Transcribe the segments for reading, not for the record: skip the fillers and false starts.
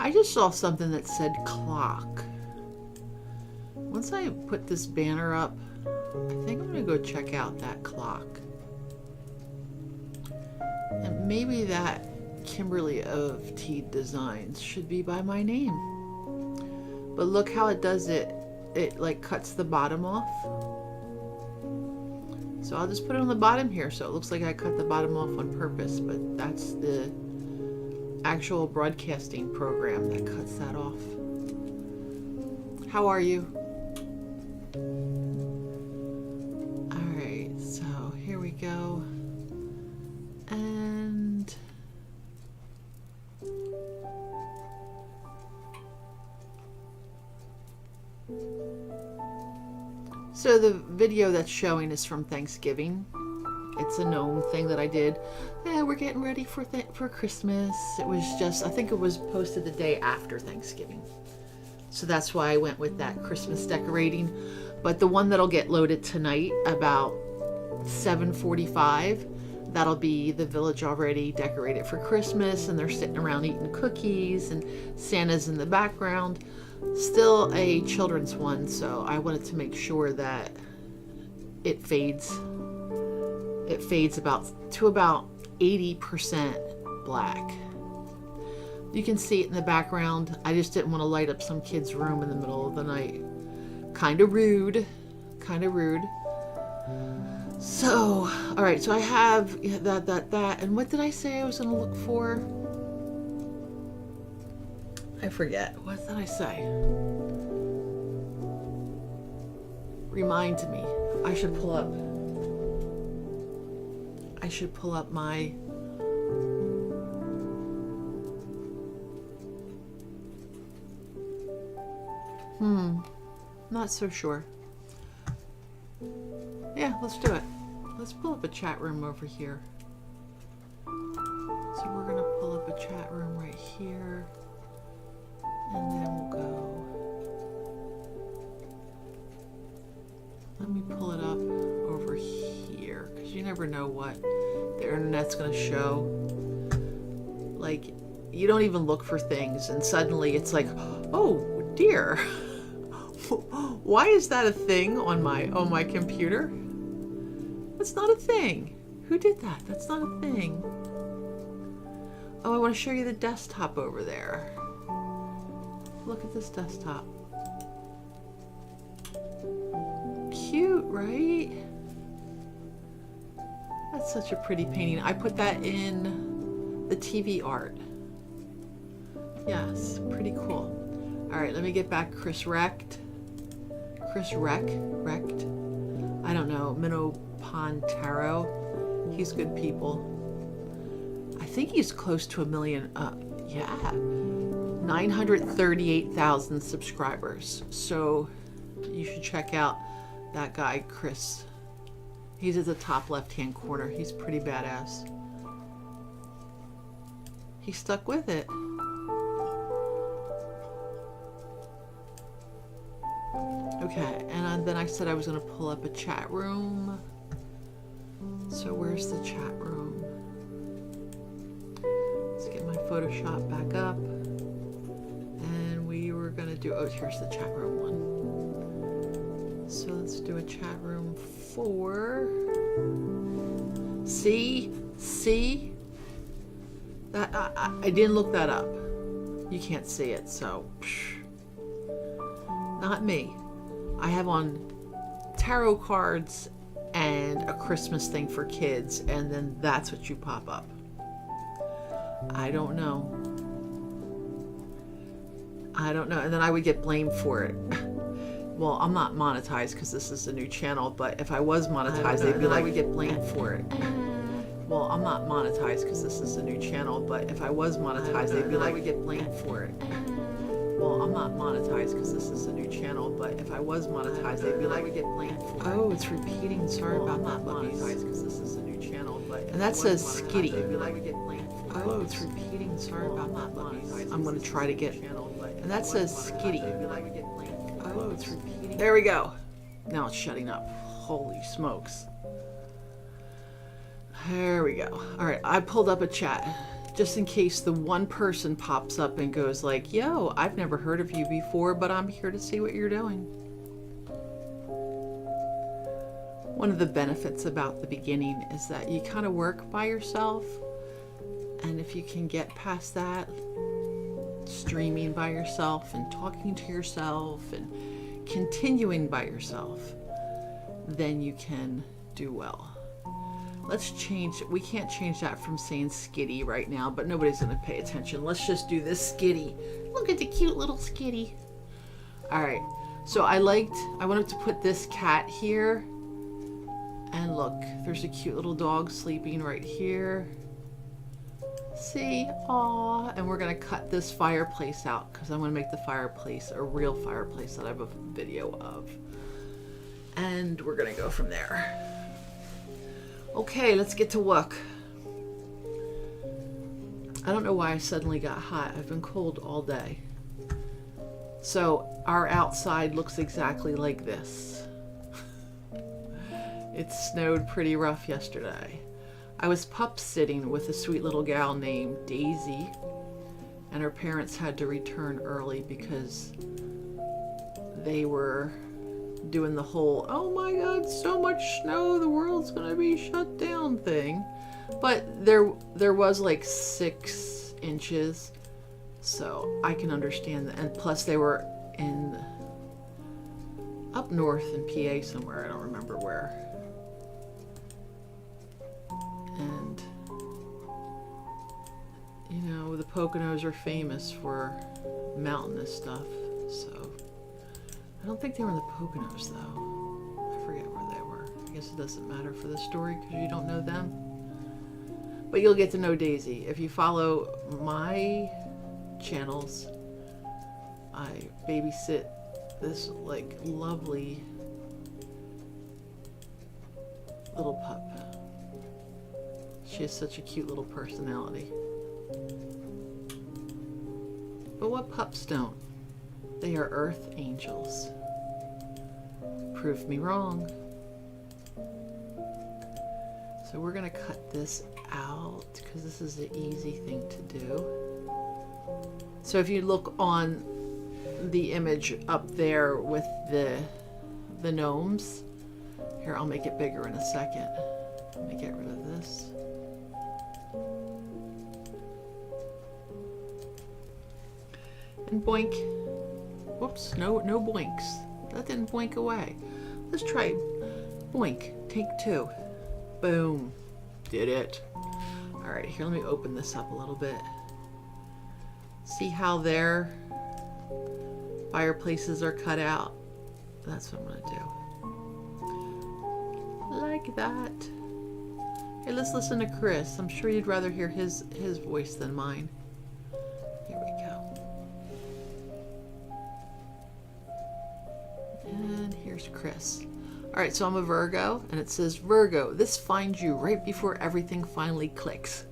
I just saw something that said clock. Once I put this banner up, I think I'm gonna go check out that clock. And maybe that Kimberly of T Designs should be by my name. But look how it does it. It like cuts the bottom off. So I'll just put it on the bottom here so it looks like I cut the bottom off on purpose, but that's the actual broadcasting program that cuts that off. How are you? Alright, so here we go. And so the video that's showing is from Thanksgiving. It's a gnome thing that I did. Yeah, we're getting ready for Christmas. It was just, I think it was posted the day after Thanksgiving. So that's why I went with that Christmas decorating. But the one that'll get loaded tonight about 7:45, that'll be the village already decorated for Christmas and they're sitting around eating cookies and Santa's in the background. Still a children's one, so I wanted to make sure that it fades. It fades about 80% black. You can see it in the background. I just didn't want to light up some kid's room in the middle of the night. Kind of rude. Kind of rude. So, all right. So I have that. And what did I say I was going to look for? I forget. What did I say? Remind me. I should pull up my not so sure. Yeah, let's do it. Let's pull up a chat room over here. So we're gonna pull up a chat room right here. And then we'll go. Let me pull it up over here, because you never know what the internet's going to show. Like, you don't even look for things, and suddenly it's like, oh dear, why is that a thing on my computer? That's not a thing. Who did that? That's not a thing. Oh, I want to show you the desktop over there. Look at this desktop. Cute, right? That's such a pretty painting. I put that in the TV art. Yes, pretty cool. All right, let me get back Chris Wrecked. Wrecked. I don't know, Minnow Pond Tarot. He's good people. I think he's close to 1 million. Yeah. 938,000 subscribers. So you should check out that guy, Chris. He's at the top left-hand corner. He's pretty badass. He stuck with it. Okay, and then I said I was going to pull up a chat room. So where's the chat room? Let's get my Photoshop back up. And we were going to do, oh, here's the chat room one. So let's do a chat room for, see that I didn't look that up. You can't see it, so not me. I have on tarot cards and a Christmas thing for kids, and then that's what you pop up. I don't know. And then I would get blamed for it. Well, I'm not monetized because this is a new channel, but if I was monetized, they'd be like, I would get blamed for it. Well, I'm not monetized because this is a new channel, but if I was monetized, they'd be like, I would get blamed for it. Well, I'm not monetized because this is a new channel, but if I was monetized, they'd be like, I would get blamed for it. Oh, it's repeating. Sorry about that. I'm not monetized because this is a new channel, but and that says skitty. They'd be like, I would get blamed for it. Oh, it's repeating. Sorry about that. I'm going to try to get. And that says skitty. Oh, it's repeating. There we go. Now it's shutting up. Holy smokes. There we go. All right, I pulled up a chat. just in case the one person pops up and goes like, yo, I've never heard of you before, but I'm here to see what you're doing. One of the benefits about the beginning is that you kind of work by yourself, and if you can get past that, streaming by yourself and talking to yourself and continuing by yourself, then you can do well. Let's change, we can't change that from saying skitty right now, but nobody's going to pay attention. Let's just do this skitty. Look at the cute little skitty. All right, so I wanted to put this cat here, and look, there's a cute little dog sleeping right here. See, aw, and we're gonna cut this fireplace out because I want to make the fireplace a real fireplace that I have a video of, and we're gonna go from there. Okay, let's get to work. I don't know why I suddenly got hot. I've been cold all day. So our outside looks exactly like this. It snowed pretty rough yesterday. I was pup sitting with a sweet little gal named Daisy, and her parents had to return early because they were doing the whole, oh my god, so much snow, the world's gonna be shut down thing. But there was like 6 inches, so I can understand that. And plus they were up north in PA somewhere, I don't remember where. And you know, the Poconos are famous for mountainous stuff, so I don't think they were in the Poconos though. I forget where they were. I guess it doesn't matter for the story because you don't know them. But you'll get to know Daisy. If you follow my channels, I babysit this like lovely little pup. She has such a cute little personality. But what pups don't? They are earth angels. Prove me wrong. So we're gonna cut this out because this is the easy thing to do. So if you look on the image up there with the gnomes, here, I'll make it bigger in a second. Let me get rid of this. And boink. Whoops, no boinks. That didn't boink away. Let's try boink. Take 2. Boom. Did it. All right, here, let me open this up a little bit. See how their fireplaces are cut out? That's what I'm gonna do. Like that. Hey, let's listen to Chris. I'm sure you'd rather hear his voice than mine. Here we go. And here's Chris. All right, so I'm a Virgo, and it says, Virgo, this finds you right before everything finally clicks.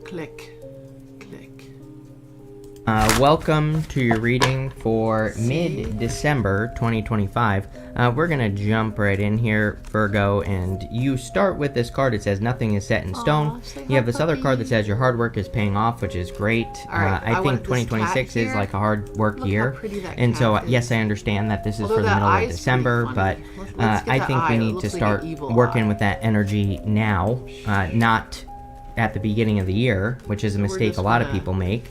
Click, click. Welcome to your reading for mid-December 2025. We're going to jump right in here, Virgo, and you start with this card. It says nothing is set in stone. You have this other card that says your hard work is paying off, which is great. Right, I think 2026 is like a hard work year. And so, yes, I understand that this is for the middle of December, but I think we need to start working with that energy now, not at the beginning of the year, which is a mistake a lot of people make.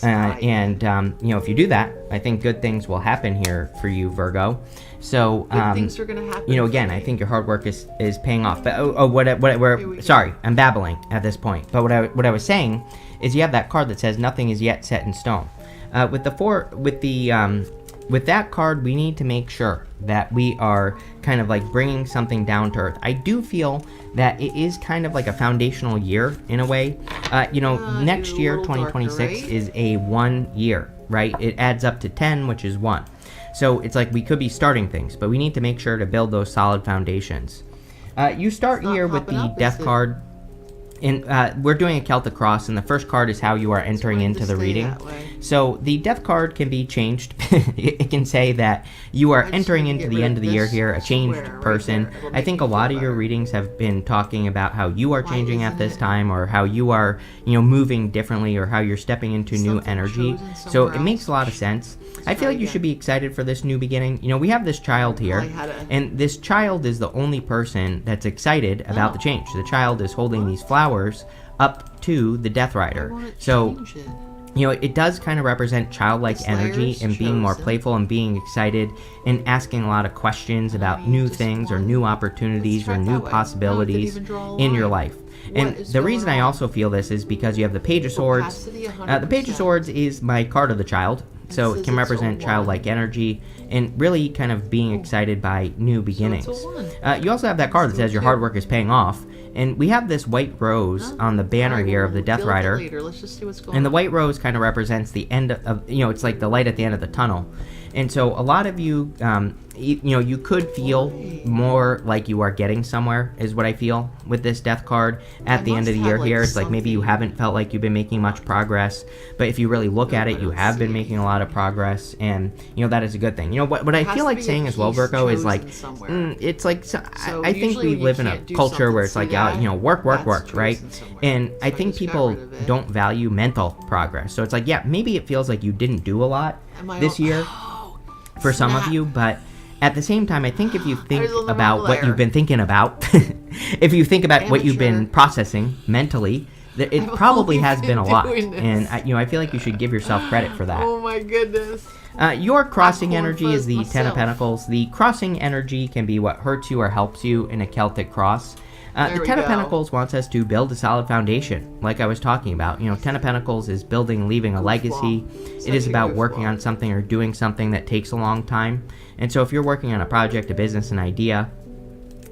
And you know, if you do that, I think good things will happen here for you, Virgo. So things are gonna happen, you know, again, I think your hard work is paying off. But sorry, I'm babbling at this point. But what I was saying is you have that card that says nothing is yet set in stone. With that card, we need to make sure that we are kind of like bringing something down to earth. I do feel that it is kind of like a foundational year in a way. You know, next year, 2026, darker, right? Is a 1 year, right? It adds up to 10, which is 1. So it's like we could be starting things, but we need to make sure to build those solid foundations. You start here with the Death card. And we're doing a Celtic cross, and the first card is how you are entering into the reading. So the death card can be changed. It can say that you are entering into the end of the year here, a changed person. I think a lot of your readings have been talking about how you are changing at this time, or how you are, moving differently, or how you're stepping into new energy. So it makes a lot of sense. I feel like you should be excited for this new beginning. We have this child here, and this child is the only person that's excited about the change. The child is holding these flowers up to the Death Rider. So it does kind of represent childlike energy and being more playful and being excited and asking a lot of questions about new things or new opportunities or new possibilities in your life. And the reason I also feel this is because you have the Page of Swords. The Page of Swords is my card of the child, so it can represent childlike energy and really kind of being excited by new beginnings. You also have that card that says your hard work is paying off. And we have this white rose on the banner here of the Death Rider. And the white rose kind of represents the end of, it's like the light at the end of the tunnel. And so a lot of you, you could feel more like you are getting somewhere, is what I feel with this death card at the end of the year here. It's like maybe you haven't felt like you've been making much progress, but if you really look at it, you have been making a lot of progress, and that is a good thing. What I feel like saying as well, Virgo, is like, it's like, I think we live in a culture where it's like, work, right? And I think people don't value mental progress. So it's like, maybe it feels like you didn't do a lot this year for some of you, but at the same time, I think if you think about what you've been thinking about, if you think about what you've been processing mentally, it probably has been a lot. And I feel like you should give yourself credit for that. Oh my goodness. Your crossing energy is the Ten of Pentacles. The crossing energy can be what hurts you or helps you in a Celtic cross. The Ten of Pentacles wants us to build a solid foundation, like I was talking about. Ten of Pentacles is building, leaving a legacy. It is about working on something or doing something that takes a long time. And so if you're working on a project, a business, an idea,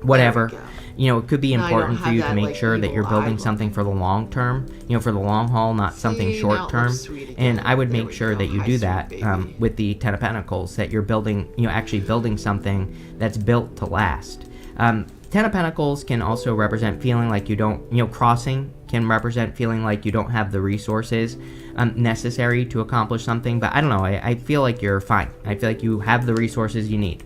whatever, it could be important for you to make sure that you're building something for the long term, for the long haul, not something short term. And I would make sure that you do that with the Ten of Pentacles, that you're building, actually building something that's built to last. Ten of Pentacles can also represent feeling like you don't, crossing can represent feeling like you don't have the resources necessary to accomplish something. But I don't know, I feel like you're fine. I feel like you have the resources you need.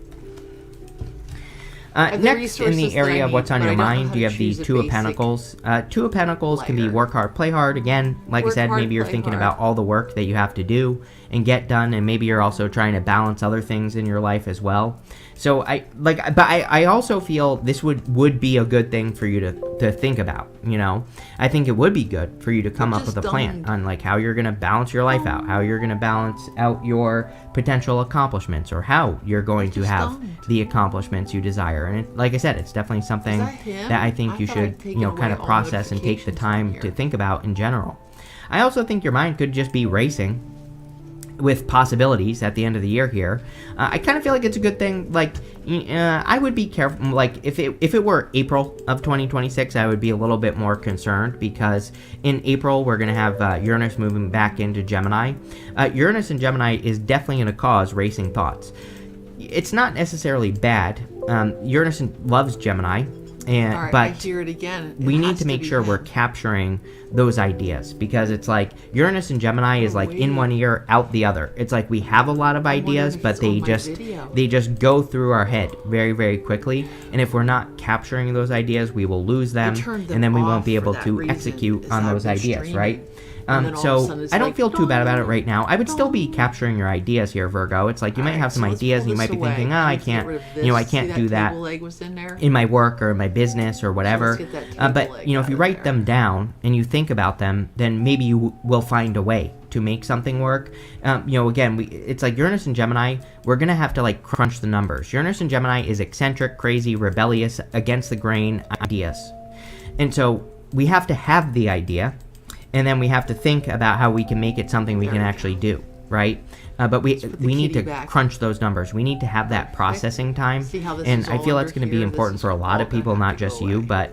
Next, in the area of what's on your mind, you have the Two of Pentacles. Two of Pentacles can be work hard, play hard. Again, like I said, maybe you're thinking about all the work that you have to do and get done, and maybe you're also trying to balance other things in your life as well. So I also feel this would be a good thing for you to think about. I think it would be good for you to come up with a plan on like how you're gonna balance your life out, how you're gonna balance out your potential accomplishments, or how you're going to have the accomplishments you desire. And like I said, it's definitely something that I think you should kind of process and take the time to think about in general. I also think your mind could just be racing with possibilities at the end of the year here. I kind of feel like it's a good thing. Like, I would be careful. Like, if it were April of 2026, I would be a little bit more concerned, because in April we're going to have Uranus moving back into Gemini. Uranus in Gemini is definitely going to cause racing thoughts. It's not necessarily bad. Uranus loves Gemini. But I hear it again. We need to make sure we're capturing those ideas, because it's like Uranus and Gemini is like in one ear, out the other. It's like we have a lot of ideas, but they just go through our head very, very quickly. And if we're not capturing those ideas, we will lose them, and then we won't be able to execute on those ideas, right? So I don't feel too bad about it right now. I would still be capturing your ideas here, Virgo. It's like you might have some ideas and you might be thinking, I can't do that in my work or in my business or whatever. But if you write them down and you think about them, then maybe you will find a way to make something work. Again, it's like Uranus and Gemini, we're going to have to like crunch the numbers. Uranus and Gemini is eccentric, crazy, rebellious, against the grain ideas. And so we have to have the idea, and then we have to think about how we can make it something we can actually do, right? But we need to crunch those numbers. We need to have that processing time, and I feel that's going to be important for a lot of people, not just you, but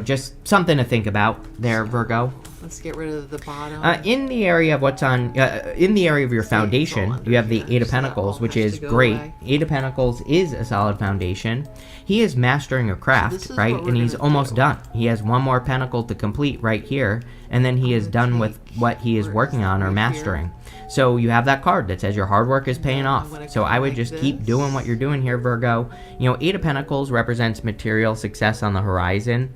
just something to think about there, Virgo. Let's get rid of the bottom. In the area of what's on, in the area of your foundation, you have the Eight of Pentacles, which is great. Eight of Pentacles is a solid foundation. He is mastering a craft, right? And he's almost done. He has one more pentacle to complete right here, and then he is done with what he is working on or mastering. So you have that card that says your hard work is paying off. So I would just keep doing what you're doing here, Virgo. Eight of Pentacles represents material success on the horizon.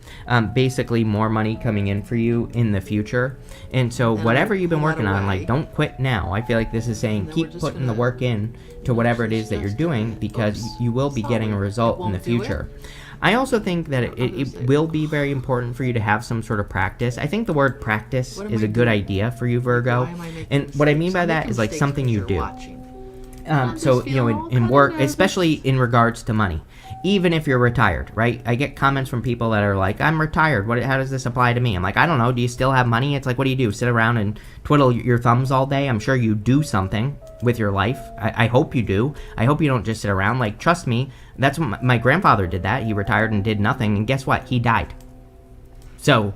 Basically more money coming in for you in the future. And so whatever you've been working on, like, don't quit now. I feel like this is saying keep putting the work in to whatever it is that you're doing, because you will be getting a result in the future. I also think that it will be very important for you to have some sort of practice. I think the word practice is a good idea for you, Virgo. And what I mean by that is like something you do. So, in work, especially in regards to money, even if you're retired, right? I get comments from people that are like, I'm retired. How does this apply to me? I'm like, I don't know. Do you still have money? It's like, what do? Sit around and twiddle your thumbs all day? I'm sure you do something with your life. I hope you do. I hope you don't just sit around. Like, trust me, that's what my grandfather did that. He retired and did nothing. And guess what? He died. So,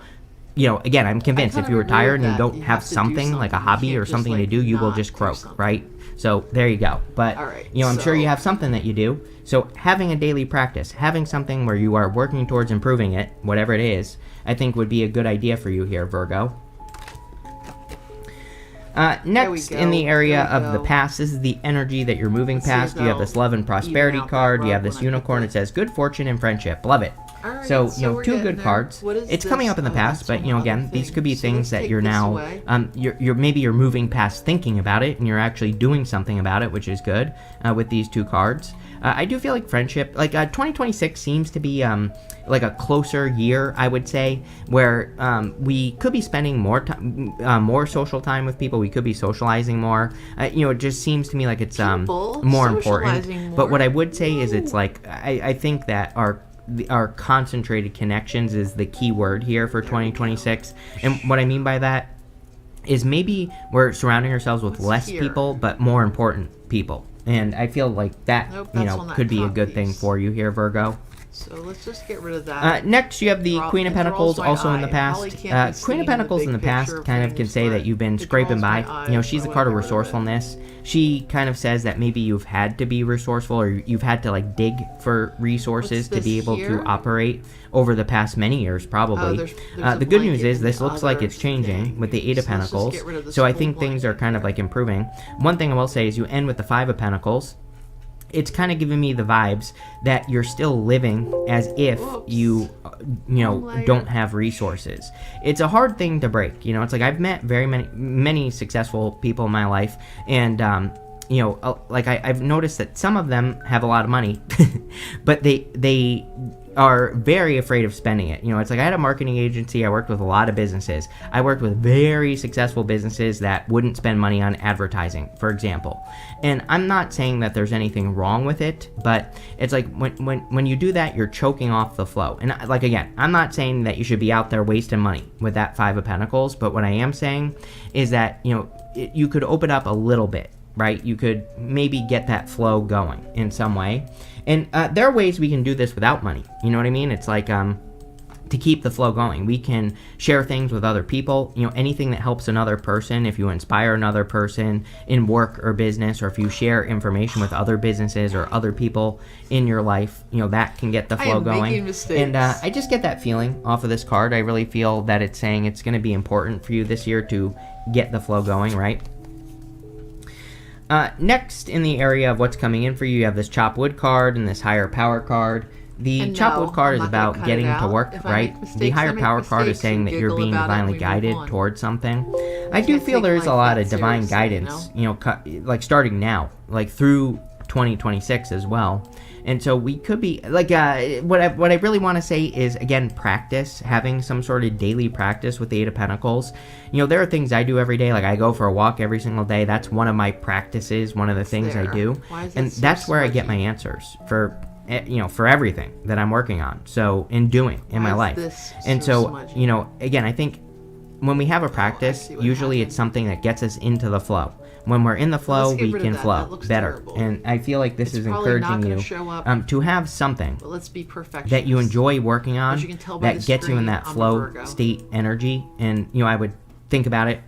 again, I'm convinced if you retire and you don't have something like a hobby or something to do, you will just croak, right? So there you go. But, I'm sure you have something that you do. So having a daily practice, having something where you are working towards improving it, whatever it is, I think would be a good idea for you here, Virgo. Next, in the area of the past, this is the energy that you're moving past. You have this love and prosperity card. You have this unicorn. It says good fortune and friendship. Love it. So, two good cards. It's coming up in the past, but, again, these could be things that you're now, maybe you're moving past thinking about it, and you're actually doing something about it, which is good, with these two cards. I do feel like friendship, 2026 seems to be, like a closer year, I would say, where, we could be spending more time, more social time with people. We could be socializing more. It just seems to me like it's, more important. But what I would say is it's like, I think that our concentrated connections is the key word here for 2026. And what I mean by that is maybe we're surrounding ourselves with less people, but more important people. And I feel like that, could be a good thing for you here, Virgo. So let's just get rid of that. Next, you have the Queen of Pentacles, also in the past. Queen of Pentacles in the past kind of can say that you've been scraping by. She's the card of resourcefulness. She kind of says that maybe you've had to be resourceful, or you've had to dig for resources to be able to operate over the past many years, probably. The good news is this looks like it's changing with the Eight of Pentacles. So I think things are kind of improving. One thing I will say is you end with the Five of Pentacles. It's kind of giving me the vibes that you're still living as if you don't have resources. It's a hard thing to break. It's like I've met very many successful people in my life, and I've noticed that some of them have a lot of money, but they are very afraid of spending it. It's like I had a marketing agency. I worked with a lot of businesses. I worked with very successful businesses that wouldn't spend money on advertising, for example. And I'm not saying that there's anything wrong with it, but it's like when you do that, you're choking off the flow. And again, I'm not saying that you should be out there wasting money with that Five of Pentacles, but what I am saying is that, you could open up a little bit, right? You could maybe get that flow going in some way. And there are ways we can do this without money. You know what I mean? It's like to keep the flow going. We can share things with other people. Anything that helps another person. If you inspire another person in work or business, or if you share information with other businesses or other people in your life, that can get the flow going. And I just get that feeling off of this card. I really feel that it's saying it's going to be important for you this year to get the flow going, right? Next, in the area of what's coming in for you, you have this Chop Wood card and this Higher Power card. The Chop Wood card is about getting to work, right? The Higher Power card is saying that you're being divinely guided towards something. I do feel there is a lot of divine guidance, starting now, through 2026 as well. And so we could be, what I really want to say is, again, practice, having some sort of daily practice with the Eight of Pentacles. There are things I do every day, I go for a walk every single day. That's one of my practices, one of the things I do. And that's where I get my answers for everything that I'm working on, in my life. And so, again, I think when we have a practice, usually it's something that gets us into the flow. When we're in the flow, we can flow better. And I feel like this is encouraging you to have something that you enjoy working on that gets you in that flow state energy. And, I would think about it.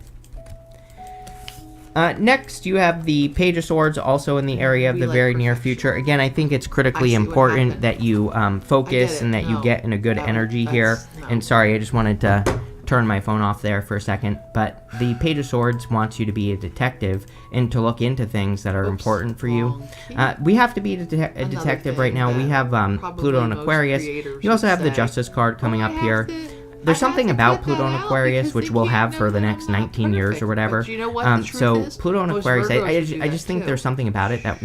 Next, you have the Page of Swords, also in the area of the very near future. Again, I think it's critically important that you focus and that you get in a good energy here. And sorry, I just wanted to turn my phone off there for a second, but the Page of Swords wants you to be a detective and to look into things that are important for you. We have to be a detective right now. We have Pluto and Aquarius. You also have the Justice card coming up here. There's something about Pluto and Aquarius, which we'll have for the next 19 years or whatever. So Pluto and Aquarius, I just think there's something about it that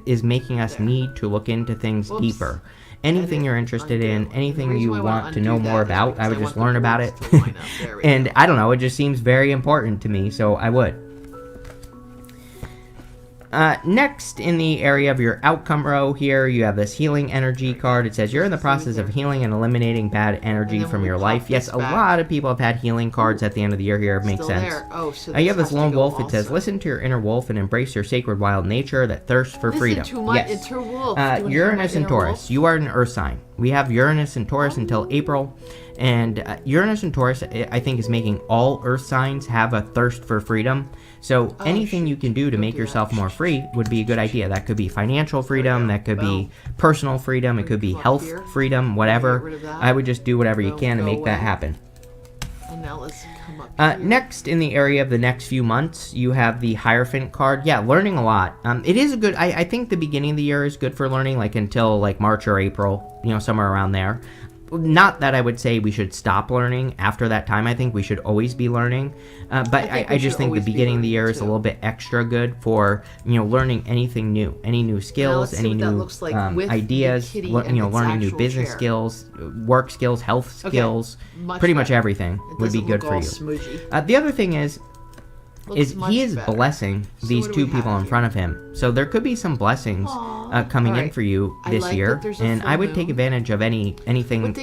is making us need to look into things deeper. Anything you're interested in, anything you want to know more about, I would just learn about it. And I don't know, it just seems very important to me, so I would. Next, in the area of your outcome row here, you have this healing energy card. It says you're in the process of healing and eliminating bad energy from your life. Yes, a lot of people have had healing cards at the end of the year here. It makes sense. You have this lone wolf. It says, listen to your inner wolf and embrace your sacred wild nature that thirsts for freedom. Yes. Uranus and Taurus. You are an earth sign. We have Uranus and Taurus until April. And Uranus and Taurus, I think, is making all earth signs have a thirst for freedom. So anything you can do to make yourself more free would be a good idea. That could be financial freedom, that could be personal freedom, it could be health freedom, whatever. I would just do whatever you can to make that happen. Next, in the area of the next few months, you have the Hierophant card. Yeah, learning a lot. It is a good, I think the beginning of the year is good for learning, like until like March or April, somewhere around there. Not that I would say we should stop learning after that time. I think we should always be learning. But I just think the beginning of the year is a little bit extra good for, learning anything new. Any new skills, any new ideas, learning new business skills, work skills, health skills, pretty much everything would be good for you. The other thing is he is blessing these two people in front of him. So there could be some blessings coming in for you this year, and I would take advantage of anything,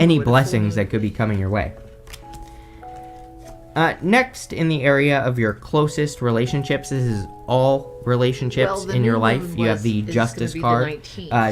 any blessings that could be coming your way. Next, in the area of your closest relationships, this is all relationships in your life. You have the Justice card.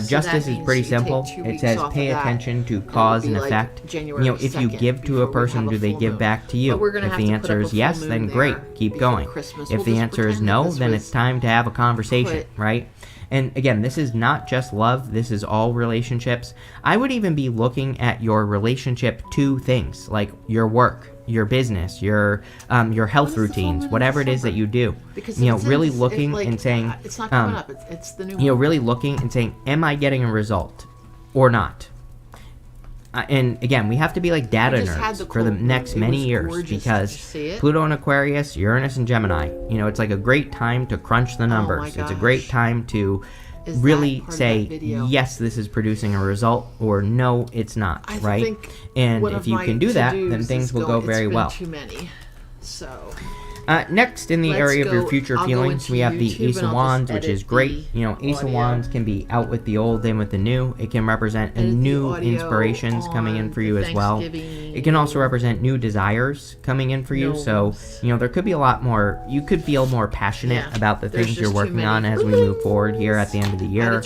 Justice is pretty simple. It says pay attention to cause and effect. If you give to a person, do they give back to you? If the answer is yes, then great, keep going. If the answer is no, then it's time to have a conversation, right? And again, this is not just love, this is all relationships. I would even be looking at your relationship to things like your work, your business, your health routines, whatever it is that you do. Really looking and saying, really looking and saying, am I getting a result or not? And again, we have to be like data nerds for the next many years, because Pluto and Aquarius, Uranus and Gemini, it's like a great time to crunch the numbers. It's a great time to really say, yes, this is producing a result, or no, it's not, right? And if you can do that, then things will go very well. Next, in the area of your future feelings, we have the Ace of Wands, which is great. Ace of Wands can be out with the old, in with the new. It can represent new inspirations coming in for you as well. It can also represent new desires coming in for you. So, there could be a lot more. You could feel more passionate about the things you're working on as we move forward here at the end of the year.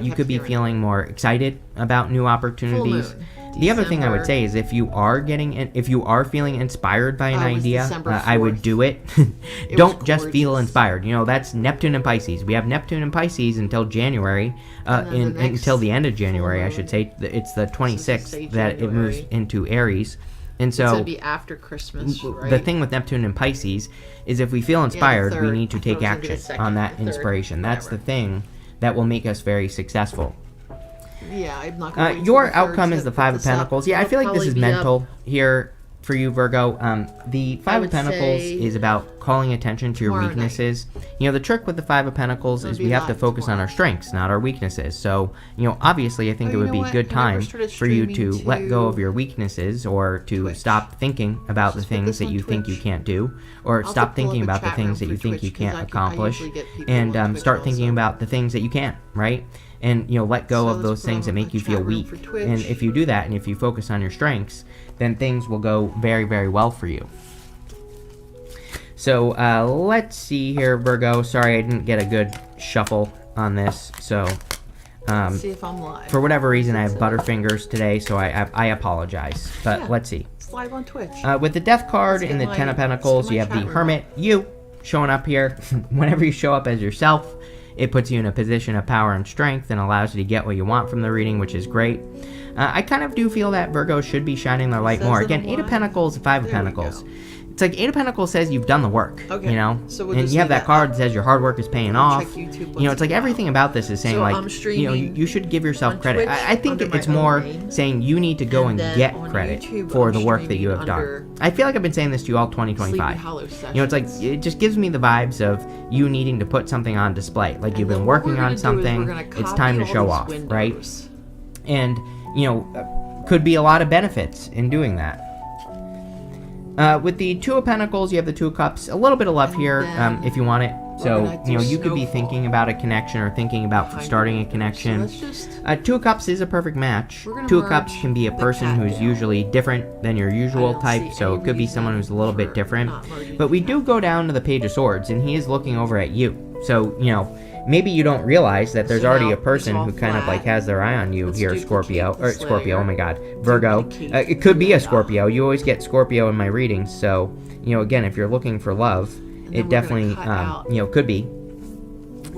You could be feeling more excited about new opportunities. The other thing I would say is if you are feeling inspired by an idea, I would do it. Don't just feel inspired. That's Neptune and Pisces. We have Neptune and Pisces until January, until the end of January, I should say. It's the 26th that it moves into Aries. And so, it's going to be after Christmas, right? The thing with Neptune and Pisces is if we feel inspired, we need to take action on that inspiration. That's the thing that will make us very successful. Yeah, I'm not going to your outcome is the Five of Pentacles. Yeah, I feel like this is mental here for you, Virgo. The Five of Pentacles is about calling attention to your weaknesses. The trick with the Five of Pentacles is we have to focus on our strengths, not our weaknesses. So, obviously, I think it would be a good time for you to let go of your weaknesses, or to stop thinking about the things that you think you can't do, or stop thinking about the things that you think you can't accomplish, and start thinking about the things that you can, right? And, let go of those things that make you feel weak. And if you do that, and if you focus on your strengths, then things will go very, very well for you. So, let's see here, Virgo. Sorry, I didn't get a good shuffle on this. So, see if I'm live. For whatever reason, I have butterfingers today, so I apologize. But let's see. It's live on Twitch. With the Death card and the Ten of Pentacles, you have the Hermit. You showing up here. Whenever you show up as yourself, It puts you in a position of power and strength and allows you to get what you want from the reading, which is great. I kind of do feel that Virgo should be shining their light more. Again, 8 of Pentacles, 5 of Pentacles. It's like 8 of Pentacles says you've done the work, you know? So we'll and just you have leave that card that says your hard work is paying off. check YouTube You know, it's like everything about this is saying, So like, I'm you know, you should give yourself on credit. Twitch I think under my it's own more name, saying you need to go and then get on credit YouTube, for I'm the work that you have streaming done. under I feel like I've been saying this to you all Sleepy 2025. Hollow You know, it's like, sessions. it just gives me the vibes of you needing to put something on display. Like you've And been then what working we're on gonna do is we're something, gonna it's copy time to all show these off, right? windows. And, you know, could be a lot of benefits in doing that. With the 2 of Pentacles, you have the 2 of Cups. A little bit of love And here, then if you want it. So, gonna do you know, you could be Snowfall thinking about a connection or thinking about behind starting a windows. connection. So let's just 2 of Cups is a perfect match. We're gonna 2 of Cups merge can be a the person cat who's down. usually different than your usual I don't type, see so any it could be someone reason who's a little bit for different. not merging But we the do cat. go down to the Page of Swords, and he is looking over at you. So, you know, maybe you don't realize that there's So already now a person it's all who kind of flat. like has their eye on you Let's here, duplicate Scorpio. the Or Scorpio, oh my god. layer. Virgo. Duplicate It could be a the Scorpio. You always get Scorpio in my readings, so, you know, again, if you're looking for love, then it we're definitely, gonna cut out you know, could be.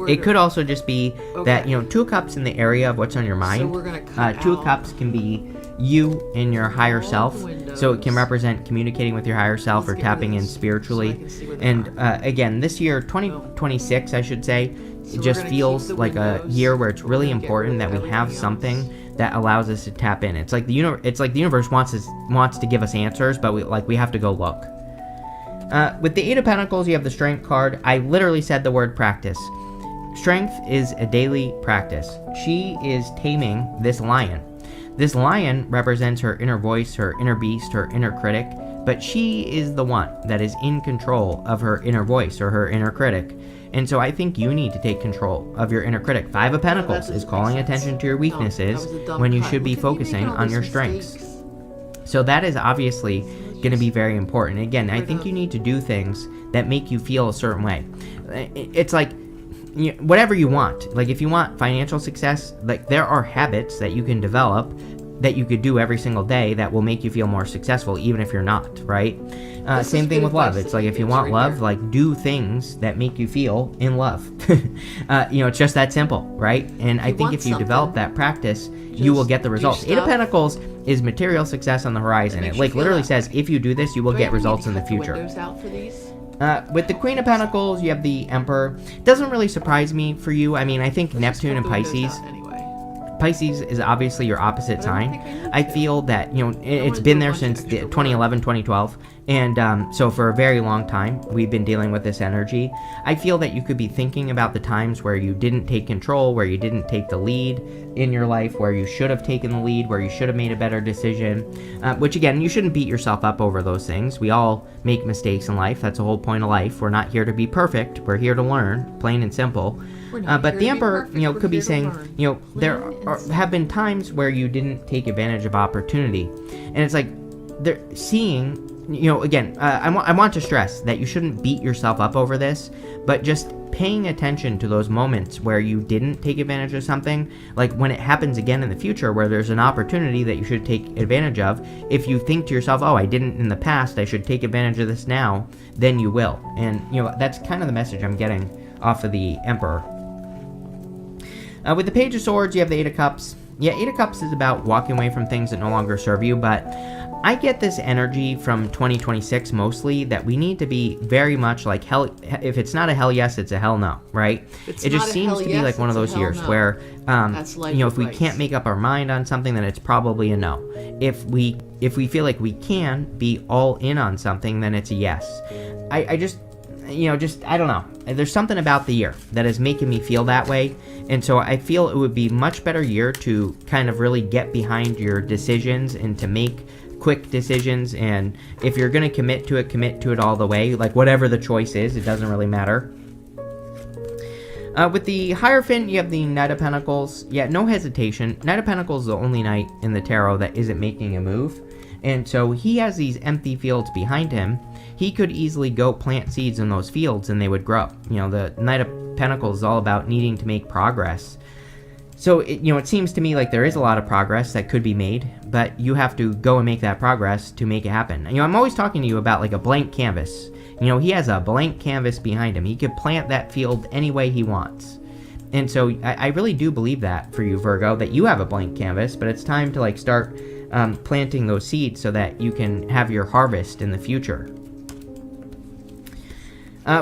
It could also just be that, you know, 2 of Cups in the area of what's on your mind. So we're gonna cut 2 of out Cups can be you and your higher all self. the windows. So it can represent communicating with your higher self Let's or get rid of tapping in this so I spiritually. can see where they And are. again, this year, 2026, I should say, So it we're just gonna feels keep the like a windows. year where it's We're really gonna get important rid that of we have everything something else. that allows us to tap in. It's like the universe wants to give us answers, but we have to go look. With the 8 of Pentacles, you have the Strength card. I literally said the word practice. Strength is a daily practice. She is taming this lion. This lion represents her inner voice, her inner beast, her inner critic, but she is the one that is in control of her inner voice or her inner critic. And so I think you need to take control of your inner critic. 5 of Pentacles is calling attention to your weaknesses when you should be focusing on your strengths. So that is obviously going to be very important. Again, I think you need to do things that make you feel a certain way. It's like, you know, whatever you want. Like if you want financial success, like there are habits that you can develop that you could do every single day that will make you feel more successful, even if you're not, right? Same thing with love. It's like if you want love, like do things that make you feel in love. You know, it's just that simple, right? And I think if you develop that practice, you will get the results. 8 of Pentacles is material success on the horizon. It like literally says if you do this, you will get results in the future. With the Queen of Pentacles, you have the Emperor. Doesn't really surprise me for you. I mean, I think Neptune and Pisces. Pisces is obviously your opposite sign. I feel that, you know, it's been there since 2011, 2012. And so for a very long time, we've been dealing with this energy. I feel that you could be thinking about the times where you didn't take control, where you didn't take the lead in your life, where you should have taken the lead, where you should have made a better decision. Which again, you shouldn't beat yourself up over those things. We all make mistakes in life. That's the whole point of life. We're not here to be perfect. We're here to learn, plain and simple. But the Emperor, you know, could be saying, you know, there have been times where you didn't take advantage of opportunity. And it's like, they're seeing, you know, again, I want to stress that you shouldn't beat yourself up over this, but just paying attention to those moments where you didn't take advantage of something, like when it happens again in the future where there's an opportunity that you should take advantage of, if you think to yourself, oh, I didn't in the past, I should take advantage of this now, then you will. And, you know, that's kind of the message I'm getting off of the Emperor. With the Page of Swords, you have the 8 of Cups. Yeah, 8 of Cups is about walking away from things that no longer serve you, but I get this energy from 2026 mostly that we need to be very much like hell. If it's not a hell yes, it's a hell no, right? It just seems to be like one of those years where, you know, if we can't make up our mind on something, then it's probably a no. If we feel like we can be all in on something, then it's a yes. I just, you know, I don't know. There's something about the year that is making me feel that way. And so I feel it would be much better year to kind of really get behind your decisions and to make quick decisions. And if you're going to commit to it all the way. Like whatever the choice is, it doesn't really matter. With the Hierophant, you have the Knight of Pentacles. Yeah, no hesitation. Knight of Pentacles is the only knight in the tarot that isn't making a move. And so he has these empty fields behind him. He could easily go plant seeds in those fields and they would grow. You know, the Knight of Pentacles is all about needing to make progress. So, it seems to me like there is a lot of progress that could be made, but you have to go and make that progress to make it happen. You know, I'm always talking to you about like a blank canvas. You know, he has a blank canvas behind him. He could plant that field any way he wants. And so I really do believe that for you, Virgo, that you have a blank canvas, but it's time to like start planting those seeds so that you can have your harvest in the future.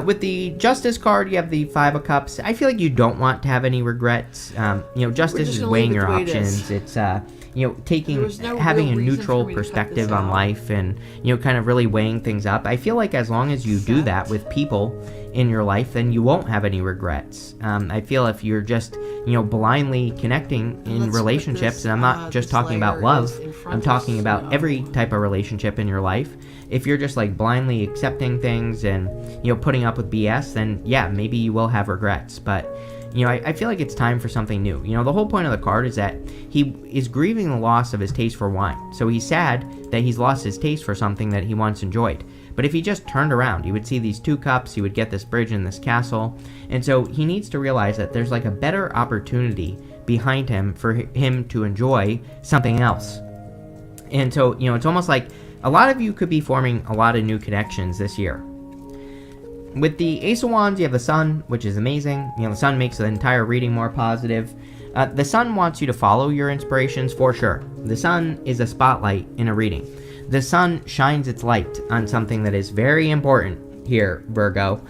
With the Justice card, you have the Five of Cups. I feel like you don't want to have any regrets. Justice is weighing your options. It's having a neutral perspective on life and, kind of really weighing things up. I feel like as long as you do that with people in your life, then you won't have any regrets. I feel if you're just, blindly connecting in relationships, and I'm not just talking about love, I'm talking about every type of relationship in your life. If you're just like blindly accepting things and, putting up with BS, then yeah, maybe you will have regrets. But, I feel like it's time for something new. The whole point of the card is that he is grieving the loss of his taste for wine. So he's sad that he's lost his taste for something that he once enjoyed. But if he just turned around, he would see these two cups, he would get this bridge and this castle. And so he needs to realize that there's like a better opportunity behind him for him to enjoy something else. And so, it's almost like a lot of you could be forming a lot of new connections this year. With the Ace of Wands, you have the Sun, which is amazing. The Sun makes the entire reading more positive. The Sun wants you to follow your inspirations for sure. The Sun is a spotlight in a reading. The Sun shines its light on something that is very important here, Virgo.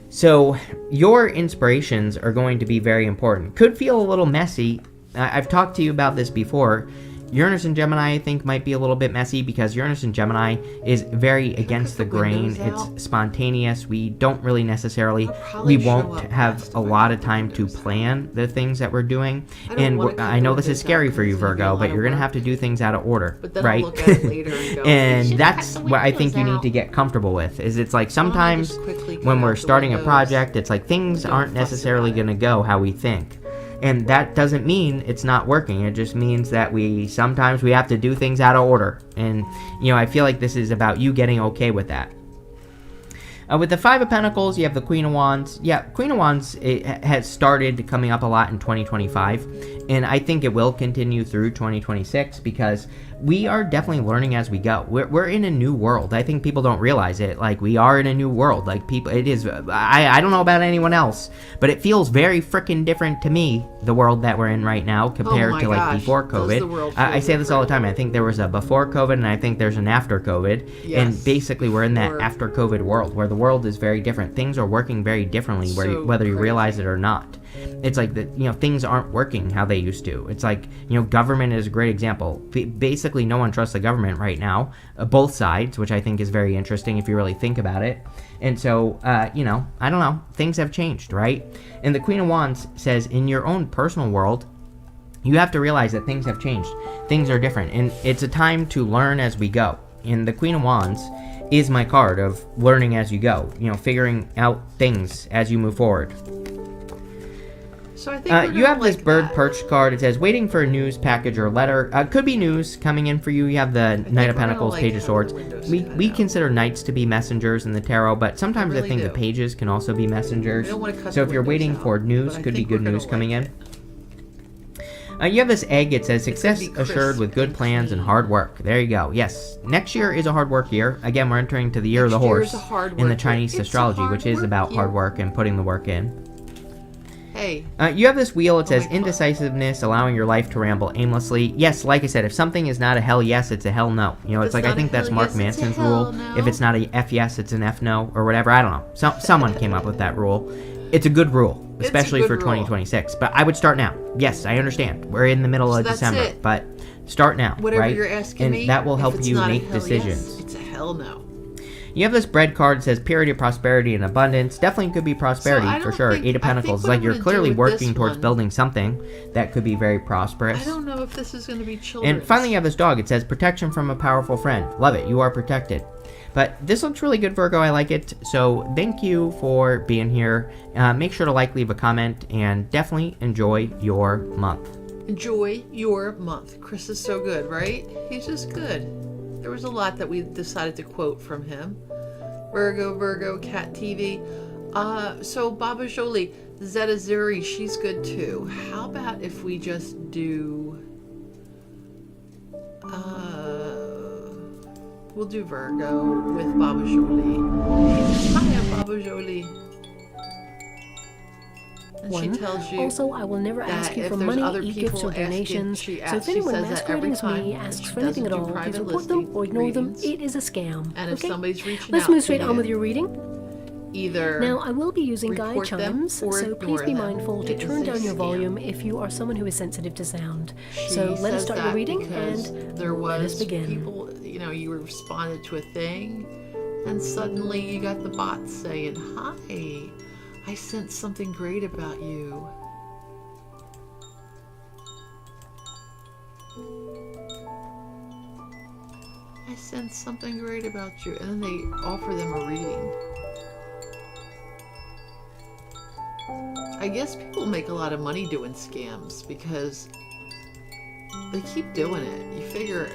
So your inspirations are going to be very important. Could feel a little messy. I've talked to you about this before. Uranus and Gemini, I think, might be a little bit messy because Uranus and Gemini is very against the grain. It's spontaneous. We don't really necessarily, we won't have a lot of time to plan the things that we're doing. And I know this is scary for you, Virgo, but you're going to have to do things out of order, right? And that's what I think you need to get comfortable with, is it's like sometimes when we're starting a project, it's like things aren't necessarily going to go how we think. And that doesn't mean it's not working. It just means that sometimes we have to do things out of order. And, I feel like this is about you getting okay with that. With the Five of Pentacles, you have the Queen of Wands. Yeah, Queen of Wands has started coming up a lot in 2025. And I think it will continue through 2026 because we are definitely learning as we go. We're in a new world. I think people don't realize it. Like, we are in a new world. Like, people, it is, I don't know about anyone else, but it feels very freaking different to me, the world that we're in right now, compared to, like, before COVID. I say this all the time. I think there was a before COVID, and I think there's an after COVID. Yes. And basically, we're in that after COVID world, where the world is very different. Things are working very differently, whether you realize it or not. It's like things aren't working how they used to. It's like, government is a great example. Basically, no one trusts the government right now, both sides, which I think is very interesting if you really think about it. And so, I don't know, things have changed, right? And the Queen of Wands says, in your own personal world, you have to realize that things have changed. Things are different, and it's a time to learn as we go. And the Queen of Wands is my card of learning as you go, figuring out things as you move forward. So I think you have this bird perch card. It says, waiting for a news package or letter. Could be news coming in for you. You have the Knight of Pentacles, Page of Swords. We consider knights to be messengers in the tarot, but sometimes I think the pages can also be messengers. So if you're waiting for news, could be good news coming in. You have this egg. It says, success assured with good plans and hard work. There you go. Yes. Next year is a hard work year. Again, we're entering to the year of the horse in the Chinese astrology, which is about hard work and putting the work in. Hey. You have this wheel. It says indecisiveness, allowing your life to ramble aimlessly. Yes, like I said, if something is not a hell yes, it's a hell no. It's like, I think that's Mark Manson's rule. If it's not a F yes, it's an F no, or whatever. I don't know. Someone came up with that rule. It's a good rule, especially for 2026. But I would start now. Yes, I understand. We're in the middle of December, but start now, whatever right? You're asking me, and that will help you make decisions. Yes, it's a hell no. You have this bread card that says period of prosperity and abundance. Definitely could be prosperity for sure. Eight of Pentacles. Like, you're clearly working towards building something that could be very prosperous. I don't know if this is going to be children's. And finally, you have this dog. It says protection from a powerful friend. Love it. You are protected. But this looks really good, Virgo. I like it. So thank you for being here. Make sure to leave a comment, and definitely enjoy your month. Enjoy your month. Chris is so good, right? He's just good. There was a lot that we decided to quote from him. Virgo, Cat TV. So Baba Jolie, Zeta Zuri, she's good too. How about if we just do... we'll do Virgo with Baba Jolie. Hi, I'm Baba Jolie. And she tells you Also, I will never ask you if for there's money, other e-gifts, or people asking, donations. she So if she anyone says that every masquerading as me time. asks She for anything at doesn't do all, please private report them listing or ignore them. readings. It is a scam. And if Okay? somebody's reaching Let's out move to straight on you, with your reading. either Now, I will be using guide report them chimes, or so please ignore be them. mindful to It turn is a down your scam. volume if you are someone who is sensitive to sound. She So let us says start your that reading, because and there let us was begin. people, you responded to a thing, and suddenly you got the bot saying, "Hi, I sense something great about you." I sense something great about you, and then they offer them a reading. I guess people make a lot of money doing scams because they keep doing it. You figure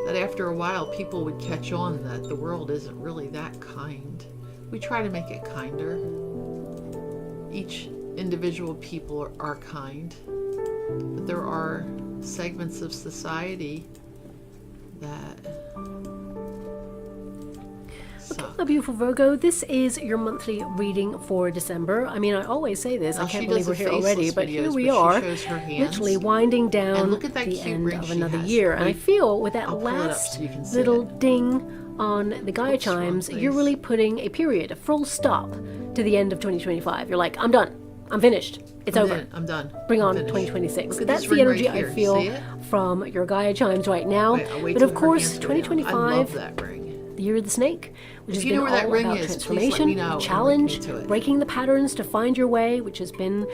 that after a while people would catch on that the world isn't really that kind. We try to make it kinder. Each individual people are kind, but there are segments of society that suck. Hello, beautiful Virgo. This is your monthly reading for December. I mean, I always say this. Now, I can't she believe does we're the here already, faceless but here videos, we but she are, shows her hands. literally winding down And look at that the cute end ring of she another has. year. And I Wait, feel with that I'll pull it up last so you can see little it. ding on the Gaia Oops, wrong chimes, place. you're really putting a period, a full stop to the end of 2025. You're like, I'm done. I'm finished. It's over. I'm done. Bring I'm on finished. 2026. Look at That's this the ring energy right I here. feel See it? from your Gaia chimes right now. Wait, I'll wait But till of her course, hands go down. 2025, I love that ring. the year of the snake, which has you been know where that all ring about is, please let transformation, me know and link me challenge, to it. breaking the patterns to find your way, which has been,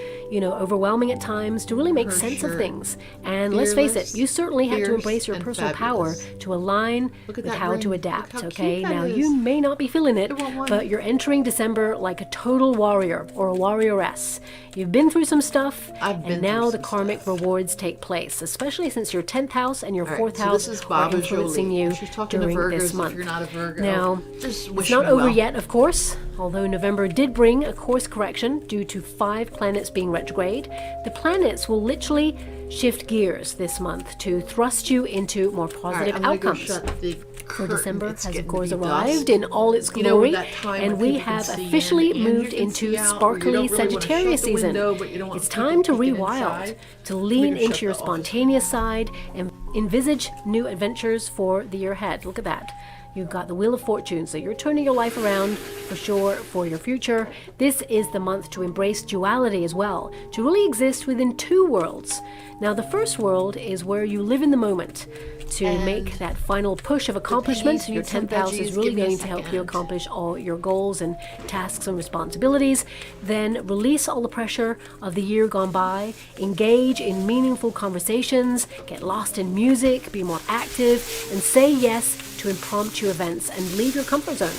overwhelming at times to really make Her sense of shirt. things. And let's face it, Fearless, you certainly had to fierce, embrace your and personal fabulous. power to align Look at with that how to ring. adapt, Look how okay? cute that Now, is. you may not be feeling it, I want one. but you're entering December like a total warrior or a warrioress. You've been through some stuff, I've been and now through the some karmic stuff. rewards take place, especially since your 10th house and your All 4th right, so house this is are Baba influencing Jolie. you She's talking to during Virgos this if month. you're not a Virgo. Now, just it's wish not me over well. yet, of course, although November did bring a course correction due to 5 planets being retrograde. The planets will literally shift gears this month to thrust you into more All right, positive I'm gonna go outcomes. shut the For curtain. December It's has getting of to course be arrived dusk. in all its You know, glory, that time and when we people can have see officially in and you moved can into see out, or you sparkly don't really wanna Sagittarius shut the season. window, but you don't want It's people time to peeking rewild, inside. to lean Maybe shut into your the office spontaneous side and envisage new adventures for the year ahead. Look at that. You've got the Wheel of Fortune, so you're turning your life around for sure for your future. This is the month to embrace duality as well, to really exist within 2 worlds. Now, the first world is where you live in the moment to And make that final push of accomplishment. pennies Your need some 10th house is veggies. really Give me a going to help you second. accomplish all your goals and tasks and responsibilities. Then release all the pressure of the year gone by, engage in meaningful conversations, get lost in music, be more active, and say yes to impromptu events and leave your comfort zone.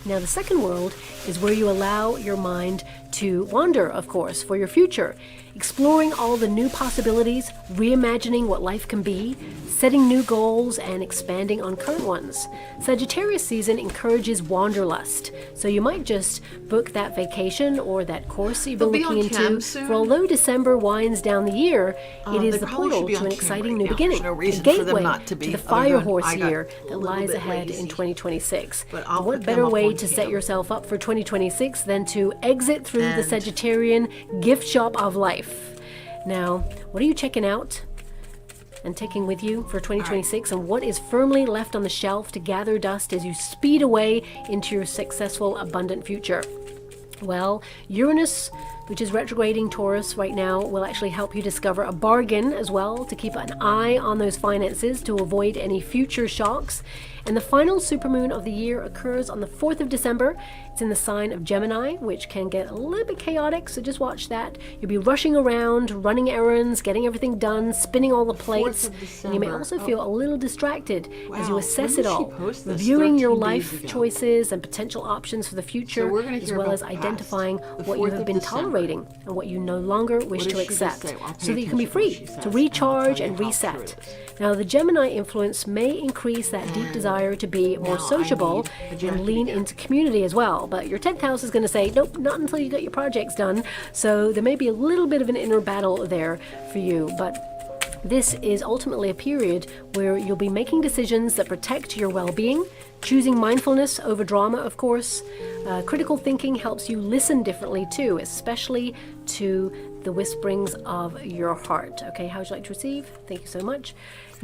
Now, the second world is where you allow your mind to wander, of course, for your future, exploring all the new possibilities, reimagining what life can be, setting new goals, and expanding on current ones. Sagittarius season encourages wanderlust, so you might just book that vacation or that course you've been They'll be looking on cam into. soon. For although December winds down the year, it is they the probably portal should be to on an cam exciting right new now. beginning, There's no the reason for them gateway not to be, the other fire than horse I got year a that little lies bit ahead in lazy. 2026. But I'll And what put better them up way on to set cam. yourself up for 2026 than to exit through the And- Sagittarian gift shop of life? Now, what are you checking out and taking with you for 2026, and what is firmly left on the shelf to gather dust as you speed away into your successful, abundant future? Well, Uranus, which is retrograding Taurus right now, will actually help you discover a bargain as well, to keep an eye on those finances to avoid any future shocks. And the final supermoon of the year occurs on the 4th of December. It's in the sign of Gemini, which can get a little bit chaotic, so just watch that. You'll be rushing around, running errands, getting everything done, spinning all the plates, and you may December. also feel a little distracted as you Wow. assess When did it she all, post this? reviewing your 13 days life ago. choices and potential options for the future, So we're gonna as hear well about as the past, identifying the what you 4th have of been December. tolerating and what you no longer wish What to did she just accept, say? Well, I'll pay so that you can be attention to what free she says, to and I'll recharge tell you and how reset. true it is. Now, the Gemini influence may increase that deep desire to be more now I sociable need a jacket and lean again. into community as well. But your 10th house is going to say, nope, not until you get your projects done. So there may be a little bit of an inner battle there for you. But This is ultimately a period where you'll be making decisions that protect your well-being, choosing mindfulness over drama, of course. Critical thinking helps you listen differently too, especially to the whisperings of your heart. Okay, how would you like to receive? Thank you so much.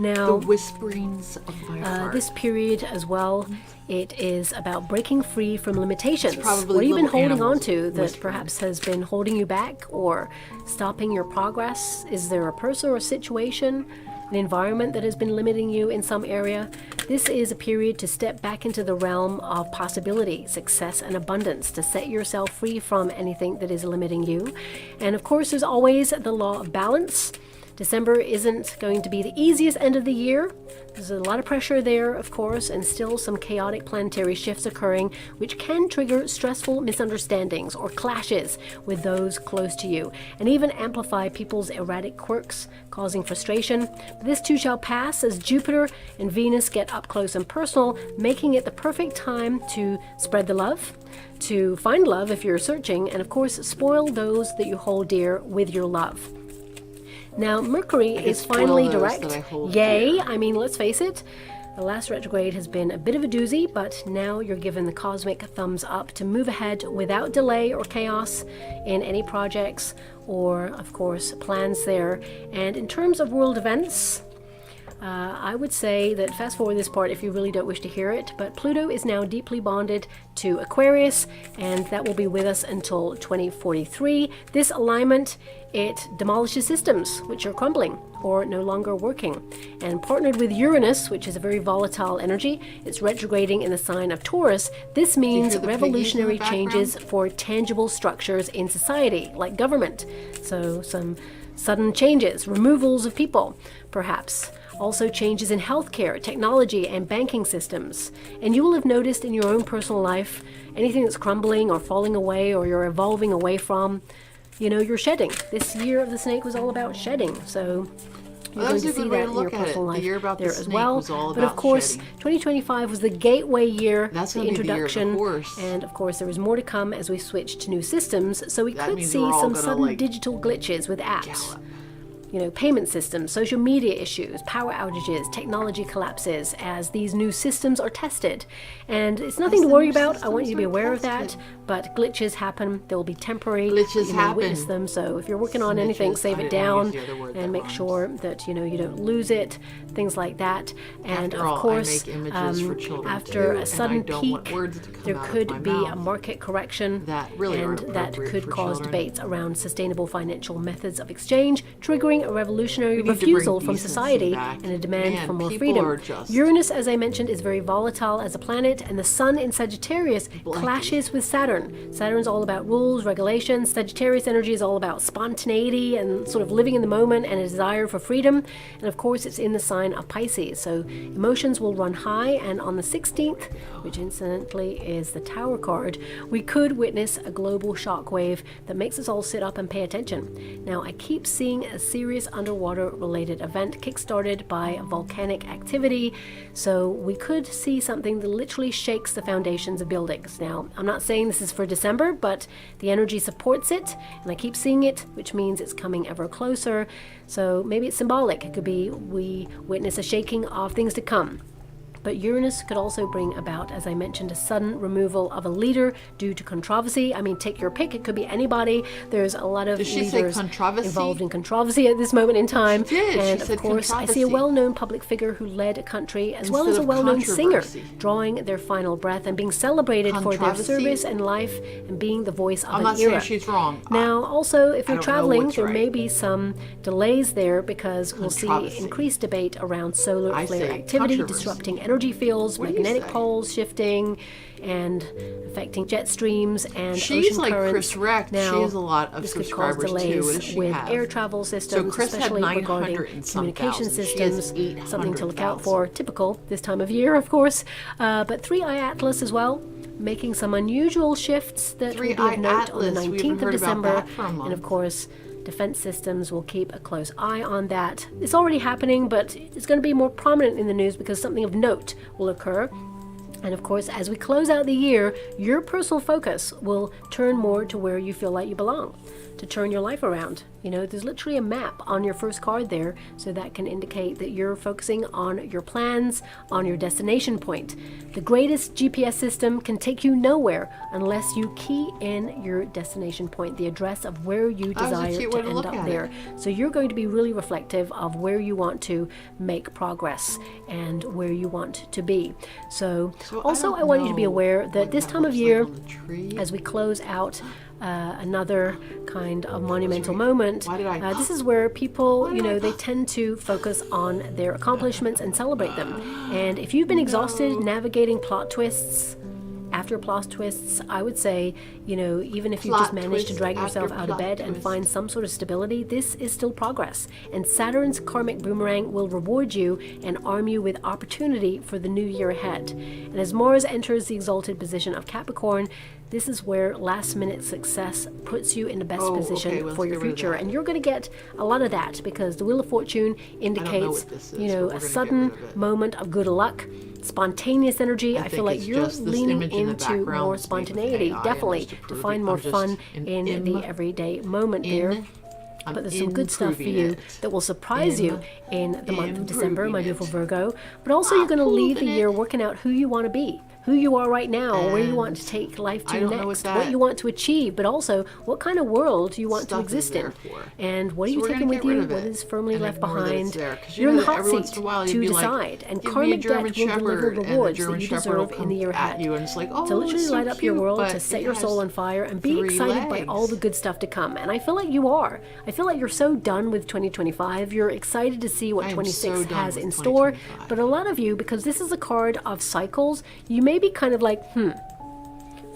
Now, The whisperings of my heart. this period as well, it is about breaking free from limitations. probably What have you been little holding on animals to that whispering. perhaps has been holding you back or stopping your progress? Is there a person or a situation, an environment that has been limiting you in some area? This is a period to step back into the realm of possibility, success, and abundance, to set yourself free from anything that is limiting you. And of course, there's always the law of balance. December isn't going to be the easiest end of the year. There's a lot of pressure there, of course, and still some chaotic planetary shifts occurring, which can trigger stressful misunderstandings or clashes with those close to you, and even amplify people's erratic quirks, causing frustration. But this too shall pass as Jupiter and Venus get up close and personal, making it the perfect time to spread the love, to find love if you're searching, and of course, spoil those that you hold dear with your love. Now, Mercury is spoil finally those direct. that I hold Yay! dear. I mean, let's face it, the last retrograde has been a bit of a doozy, but now you're given the cosmic thumbs up to move ahead without delay or chaos in any projects or, of course, plans there. And in terms of world events, I would say that fast forward this part if you really don't wish to hear it, but Pluto is now deeply bonded to Aquarius, and that will be with us until 2043. This alignment, it demolishes systems which are crumbling or no longer working. And partnered with Uranus, which is a very volatile energy, it's retrograding in the sign of Taurus. This means hear the piggies in the revolutionary background? changes for tangible structures in society, like government. So some sudden changes, removals of people, perhaps. Also changes in healthcare, technology, and banking systems. And you will have noticed in your own personal life, anything that's crumbling or falling away or you're evolving away from, you're shedding. This year of the snake was all about shedding. So you're That going was to a see good way that to in your look at it. personal The life year about the there as snake well. was all But of about course, shedding. 2025 was the gateway year, That's the gonna be the year of the introduction, horse. and of course there is more to come as we switch to new systems. So we That could means see we're all some gonna, sudden like, digital glitches with apps. gallop. Payment systems, social media issues, power outages, technology collapses as these new systems are tested. And it's nothing As to the worry new about. I want you to be systems are aware of that. tested. But glitches happen. They will be temporary. Glitches You may witness happen. them. So if you're working on anything, Snitches. save I it didn't wanna down use the other word and that make rhymes. sure that you don't lose it. Things like that. And After all, of course, I make images for children after too, a and I sudden don't want peak, words to come there out of could my be a mouth market correction, that really and aren't that appropriate could for cause children. debates around sustainable financial methods of exchange, triggering a revolutionary We need to bring refusal from decency society back. and a demand Man, for more people freedom. are just Uranus, as I mentioned, is very volatile as a planet, and the Sun in Sagittarius clashes with Saturn. Saturn's all about rules, regulations. Sagittarius energy is all about spontaneity and sort of living in the moment and a desire for freedom. And of course, it's in the sign of Pisces. So emotions will run high, and on the 16th, which incidentally is the Tower card, we could witness a global shockwave that makes us all sit up and pay attention. Now, I keep seeing a serious underwater related event kickstarted by volcanic activity, so we could see something that literally shakes the foundations of buildings. Now, I'm not saying this is for December, but the energy supports it, and I keep seeing it, which means it's coming ever closer. So maybe it's symbolic. It could be we witness a shaking of things to come. But Uranus could also bring about, as I mentioned, a sudden removal of a leader due to controversy. I mean, take your pick. It could be anybody. There's a lot of Did she say leaders controversy? involved in controversy at this moment in time. She did. She And said of course, I see a controversy. well-known public figure who led a country, as well Instead as a of well-known singer, controversy. drawing their final breath and being celebrated for their Controversy? service and life and being the voice of I'm an not era. saying she's wrong. Now, also, if you're don't know traveling, what's there may right. be some delays there because we'll see Controversy. increased debate around solar I flare say activity, controversy. disrupting energy fields, What do you magnetic say? poles shifting, and affecting jet streams and She's ocean like currents. Chris Wreck. Now, She has a lot of this could cause subscribers too. delays What does she with have? air travel systems, Chris had especially 900 regarding and some communication thousand. She has systems. Something to look out 800,000. for. Typical this time of year, of course. But 3i Atlas as well, making some unusual shifts that will be 3i of note on the Atlas. We 19th haven't of heard about December. that for a month. And of course, defense systems will keep a close eye on that. It's already happening, but it's going to be more prominent in the news because something of note will occur. And of course, as we close out the year, your personal focus will turn more to where you feel like you belong. to turn your life around. You know, there's literally a map on your first card there, so that can indicate that you're focusing on your plans, on your destination point. The greatest GPS system can take you nowhere unless you key in your destination point, the address of where you desire to end up there. So you're going to be really reflective of where you want to make progress and where you want to be. So also I want you to be aware that this time of year, as we close out another kind of monumental moment, this is where people, you know, they tend to focus on their accomplishments and celebrate them. And if you've been exhausted navigating plot twists after plot twists, I would say, you know, even if you just managed to drag yourself out of bed and find some sort of stability, this is still progress. And Saturn's karmic boomerang will reward you and arm you with opportunity for the new year ahead. And as Mars enters the exalted position of Capricorn, this is where last-minute success puts you in the best position for your future. And you're going to get a lot of that because the Wheel of Fortune indicates, you know, a sudden moment of good luck, spontaneous energy. I feel like you're leaning into more spontaneity, definitely, to find more fun in the everyday moment here. But there's some good stuff for you that will surprise you in the month of December, my beautiful Virgo. But also you're going to leave the year working out who you want to be, who you are right now, where you want to take life to next, what you want to achieve, but also what kind of world you want to exist in. And what are you taking with you? What is firmly left behind? You're in the hot seat to decide. And karmic debt will deliver rewards that you deserve in the year ahead. To literally light up your world, to set your soul on fire, and be excited by all the good stuff to come. And I feel like you are. I feel like you're so done with 2025. You're excited to see what 26 has in store. But a lot of you, because this is a card of cycles, you may be kind of like,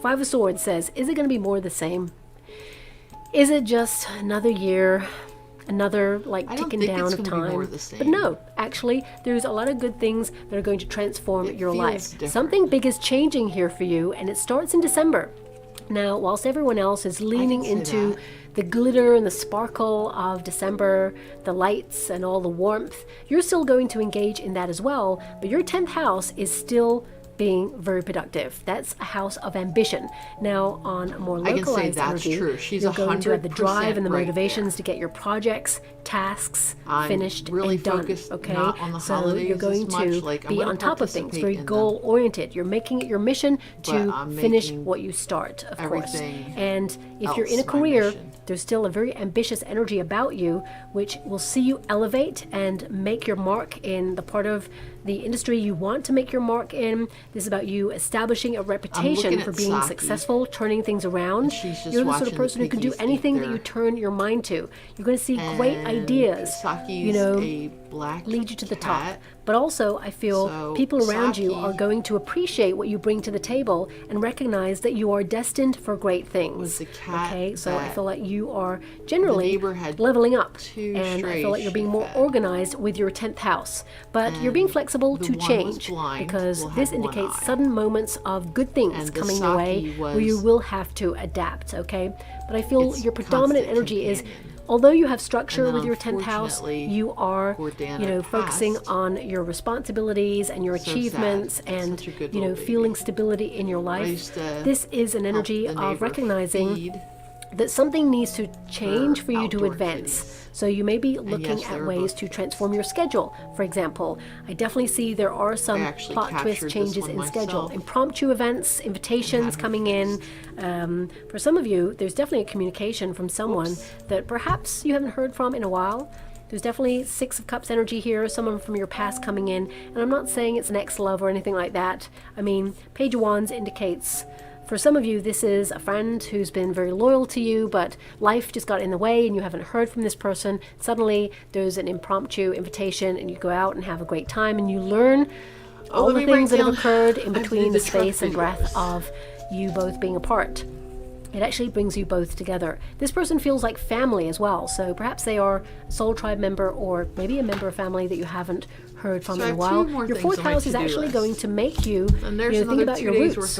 Five of Swords says, is it going to be more of the same? Is it just another year, another like ticking down of time? But no, actually, there's a lot of good things that are going to transform your life. Something big is changing here for you, and it starts in December. Now, whilst everyone else is leaning into the glitter and the sparkle of December, the lights and all the warmth, you're still going to engage in that as well, but your 10th house is still being very productive. That's a house of ambition. Now, on a more localized energy, you're going to have the drive and the motivations to get your projects, tasks finished and done. Okay, so you're going to be on top of things, very goal-oriented. You're making it your mission to finish what you start, of course. And if you're in a career, there's still a very ambitious energy about you, which will see you elevate and make your mark in the part of the industry you want to make your mark in. This is about you establishing a reputation for being successful, turning things around. You're the sort of person who can do anything that you turn your mind to. You're going to see great ideas, you know, lead you to the top. But also, I feel people around you are going to appreciate what you bring to the table and recognize that you are destined for great things. Okay, so I feel like you are generally leveling up, and I feel like you're being more organized with your 10th house. But you're being flexible to change, because this indicates sudden moments of good things coming your way where you will have to adapt. Okay, but I feel your predominant energy is, although you have structure with your 10th house, you are, you know, focusing on your responsibilities and your achievements and, you know, feeling stability in your life. This is an energy of recognizing that something needs to change for you to advance. So you may be looking at ways to transform your schedule. For example, I definitely see there are some plot twist changes in schedule. Impromptu events, invitations coming in. For some of you, there's definitely a communication from someone that perhaps you haven't heard from in a while. There's definitely 6 of Cups energy here, someone from your past coming in. And I'm not saying it's an ex-love or anything like that. I mean, Page of Wands indicates, for some of you, this is a friend who's been very loyal to you, but life just got in the way and you haven't heard from this person. Suddenly, there's an impromptu invitation and you go out and have a great time and you learn all the things that have occurred in between the space and breath of you both being apart. It actually brings you both together. This person feels like family as well, so perhaps they are a soul tribe member or maybe a member of family that you haven't heard from in a while. Your 4th house is actually going to make you, think about your roots.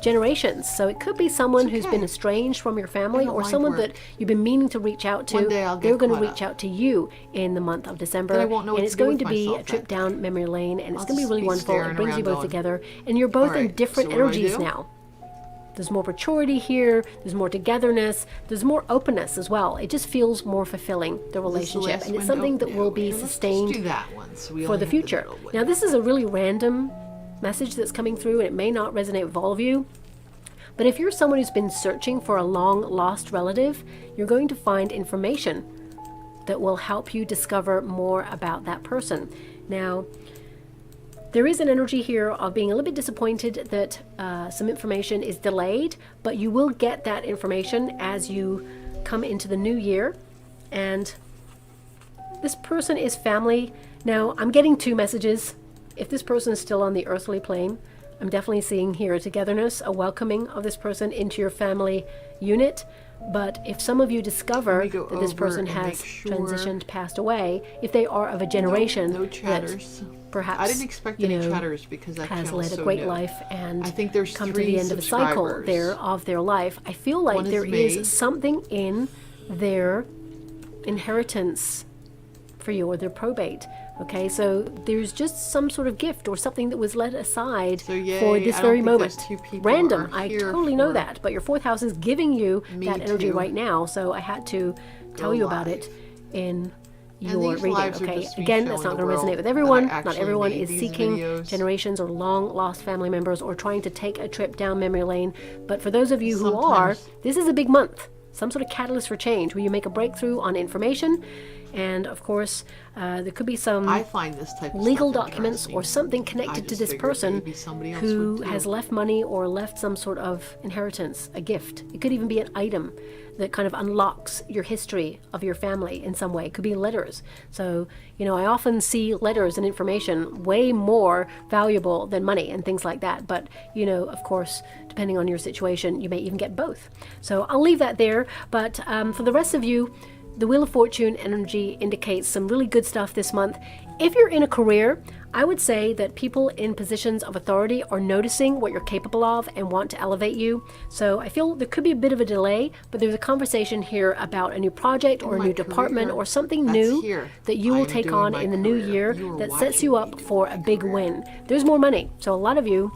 Generations. So it could be someone who's been estranged from your family or someone that you've been meaning to reach out to. They're going to reach out to you in the month of December. And it's going to be a trip down memory lane, and it's going to be really wonderful. It brings you both together, and you're both in different energies now. There's more maturity here. There's more togetherness. There's more openness as well. It just feels more fulfilling, the relationship. And it's something that will be sustained for the future. Now, this is a really random message that's coming through, and it may not resonate with all of you. But if you're someone who's been searching for a long lost relative, you're going to find information that will help you discover more about that person. Now, there is an energy here of being a little bit disappointed that some information is delayed, but you will get that information as you come into the new year. And this person is family. Now, I'm getting two messages. If this person is still on the earthly plane, I'm definitely seeing here a togetherness, a welcoming of this person into your family unit. But if some of you discover that this person has transitioned, passed away, if they are of a generation that perhaps I didn't expect any chatters because that has led a so great new. life and I think there's come to the end of a cycle there of their life, I feel like there is something in their inheritance for you, or their probate. Okay, so there's just some sort of gift or something that was let aside for this very moment. Random, I totally know that, but your fourth house is giving you that energy right now, so I had to tell you about it in your reading. Okay, again, that's not going to resonate with everyone. Not everyone is seeking generations or long lost family members or trying to take a trip down memory lane, but for those of you who are, this is a big month. Some sort of catalyst for change where you make a breakthrough on information. And of course, there could be some legal documents or something connected to this person who has left money or left some sort of inheritance, a gift. It could even be an item that kind of unlocks your history of your family in some way. It could be letters. So, you know, I often see letters and information way more valuable than money and things like that. But, you know, of course, depending on your situation, you may even get both. So I'll leave that there. But for the rest of you, the Wheel of Fortune energy indicates some really good stuff this month. If you're in a career, I would say that people in positions of authority are noticing what you're capable of and want to elevate you. So I feel there could be a bit of a delay, but there's a conversation here about a new project or a new department or something new that you will take on in the new year that sets you up for a big win. There's more money. So a lot of you,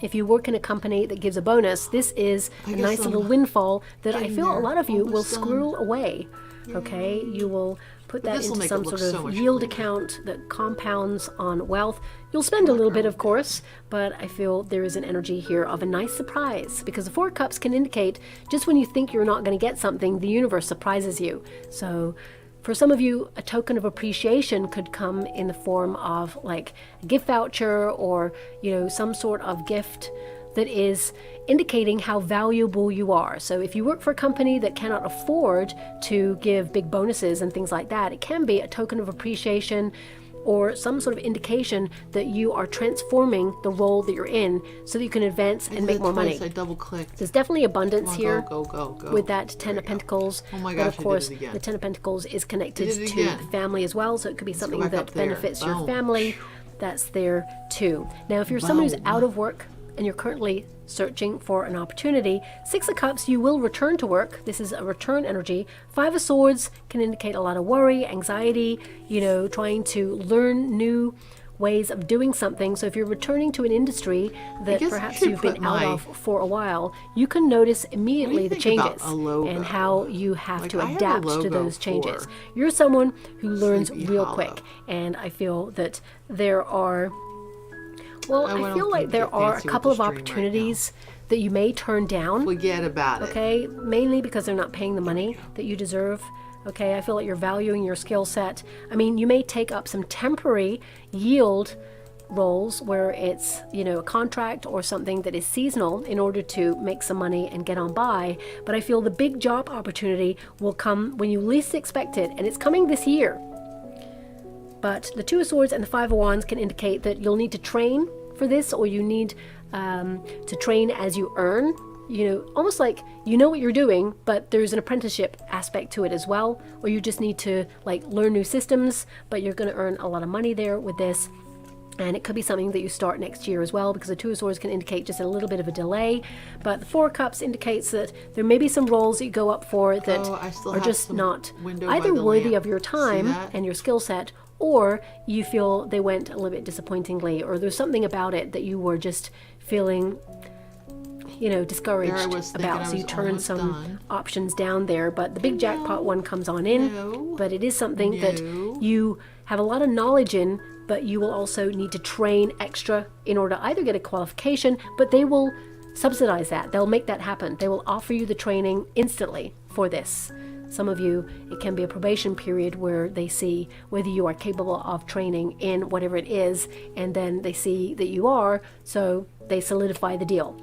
if you work in a company that gives a bonus, this is a nice little windfall that I feel a lot of you will squirrel away. Okay, you will put that into some sort of yield account that compounds on wealth. You'll spend a little bit, of course, but I feel there is an energy here of a nice surprise, because the Four of Cups can indicate just when you think you're not going to get something, the universe surprises you. So for some of you, a token of appreciation could come in the form of like a gift voucher or, you know, some sort of gift that is indicating how valuable you are. So if you work for a company that cannot afford to give big bonuses and things like that, it can be a token of appreciation or some sort of indication that you are transforming the role that you're in so that you can advance and make more money. There's definitely abundance here with that Ten of Pentacles. But of course, the Ten of Pentacles is connected to the family as well, so it could be something that benefits your family. That's there too. Now, if you're someone who's out of work and you're currently searching for an opportunity, Six of Cups, you will return to work. This is a return energy. Five of Swords can indicate a lot of worry, anxiety, you know, trying to learn new ways of doing something. So if you're returning to an industry that perhaps you've been out of for a while, you can notice immediately the changes and how you have to adapt to those changes. You're someone who learns real quick, and I feel that there are I feel like there are a couple of opportunities that you may turn down. Forget about it. Okay, mainly because they're not paying the money that you deserve. Okay, I feel like you're valuing your skill set. I mean, you may take up some temporary yield roles where it's, you know, a contract or something that is seasonal in order to make some money and get on by. But I feel the big job opportunity will come when you least expect it, and it's coming this year. But the Two of Swords and the Five of Wands can indicate that you'll need to train for this, or you need to train as you earn. You know, almost like you know what you're doing, but there's an apprenticeship aspect to it as well. Or you just need to like learn new systems, but you're going to earn a lot of money there with this. And it could be something that you start next year as well, because the Two of Swords can indicate just a little bit of a delay. But the Four of Cups indicates that there may be some roles that you go up for that are just not either worthy of your time and your skill set, or you feel they went a little bit disappointingly, or there's something about it that you were just feeling discouraged There I was thinking about. I So you was turn almost some done. options down there, but the big jackpot one comes on in. No. But it is something that you have a lot of knowledge in, but you will also need to train extra in order to either get a qualification, but they will subsidize that. They'll make that happen. They will offer you the training instantly for this. Some of you, it can be a probation period where they see whether you are capable of training in whatever it is, and then they see that you are, so they solidify the deal.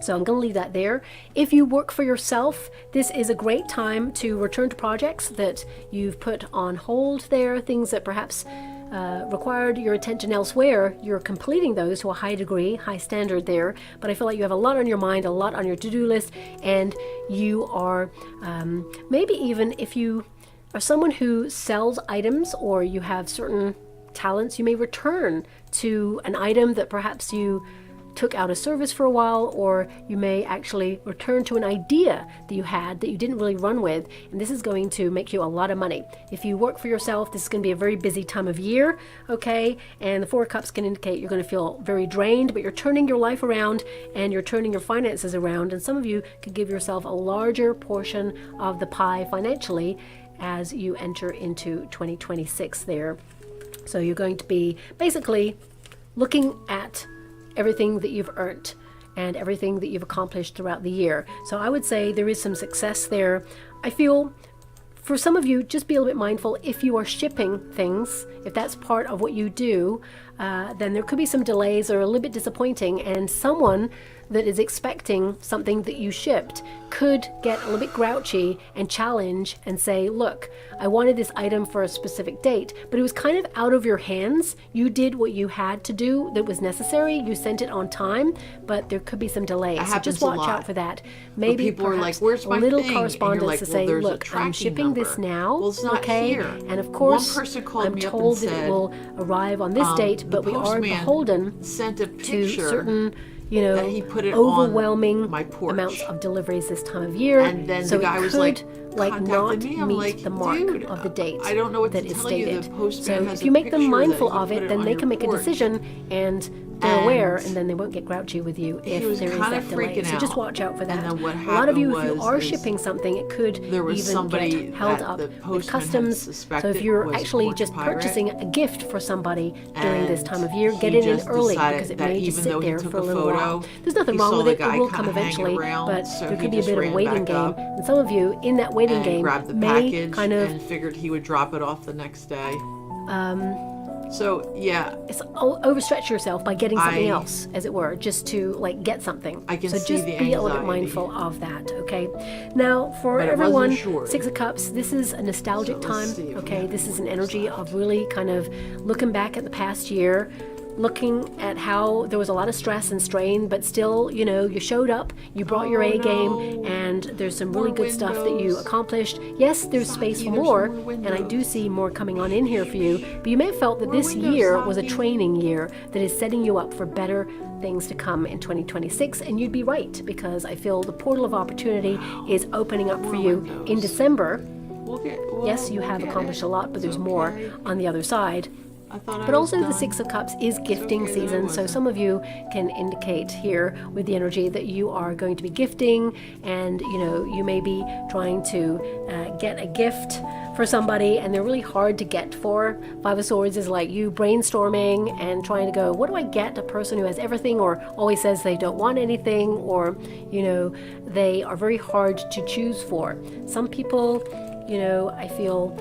So I'm going to leave that there. If you work for yourself, this is a great time to return to projects that you've put on hold there, things that perhaps required your attention elsewhere. You're completing those to a high degree, high standard there, but I feel like you have a lot on your mind, a lot on your to-do list, and you are maybe even if you are someone who sells items or you have certain talents, you may return to an item that perhaps you took out of service for a while, or you may actually return to an idea that you had that you didn't really run with, and this is going to make you a lot of money. If you work for yourself, this is going to be a very busy time of year, okay? And the Four of Cups can indicate you're going to feel very drained, but you're turning your life around and you're turning your finances around, and some of you could give yourself a larger portion of the pie financially as you enter into 2026 there. So you're going to be basically looking at everything that you've earned and everything that you've accomplished throughout the year. So I would say there is some success there. I feel for some of you, just be a little bit mindful if you are shipping things, if that's part of what you do, then there could be some delays or a little bit disappointing, and someone that is expecting something that you shipped could get a little bit grouchy and challenge and say, look, I wanted this item for a specific date, but it was kind of out of your hands. You did what you had to do that was necessary. You sent it on time, but there could be some delays. So just watch out for that. Maybe people are like, perhaps "Where's my a little thing?" And correspondence you're like, to "Well, say, there's a look, I'm tracking shipping this number." now, Well, it's not okay? here. And of course, One person called I'm me up told and that said, it will arrive on this date, but we are postman beholden sent a to picture certain, that he put it overwhelming on my porch. amounts of deliveries this time of year. And then so the guy it was could, like, not contacted me. I'm meet like, the mark "Dude, of the date I don't know what that to is tell you. The stated. postman So has if you a make them picture that mindful he of put it, it then on they your can make a porch." decision and they're And aware, and then they won't get grouchy with you he if was there is kind that of delay. freaking So just out. watch out for that. And then what A lot of you, if happened you are was shipping something, it could there was even somebody get held that up the with postman had customs. So suspected if you're was a actually porch just pirate, purchasing a gift for somebody during this and time of year, he get it in just early decided because it that may just even sit though he there took for a a little photo, while. There's nothing he wrong saw with the it. It guy will kinda come hanging eventually, around, but so there he could be a just bit of a ran waiting back game. up And some of you in that waiting and game grabbed the may package kind of and figured he would drop it off the next day. So yeah, it's overstretch yourself by getting something I- else, as it were, just to like get something. I can so see just the be a little bit anxiety. mindful of that, okay? Now, for But it wasn't everyone, short. Six of Cups, this is a nostalgic So let's time, see if we okay? have This is any an more energy stuff. of really kind of looking back at the past year, looking at how there was a lot of stress and strain, but still, you showed up, you brought your A game, and there's some really More good stuff that you windows. accomplished. Yes, there's space for there's more, more and I do windows. see more coming on in here for you, but you may have felt that More this windows, year was a Saki. training year that is setting you up for better things to come in 2026, and you'd be right, because I feel the portal of opportunity is opening up for you in windows. December. Well, Yes, you have we'll accomplished get a it. lot, but there's It's more okay. on the other side. I thought I But was also the done. Six of Cups is gifting okay that I season, so wasn't. some of you can indicate here with the energy that you are going to be gifting, and you may be trying to get a gift for somebody, and they're really hard to get for. Five of Swords is like you brainstorming and trying to go, what do I get a person who has everything or always says they don't want anything, or they are very hard to choose for. Some people, I feel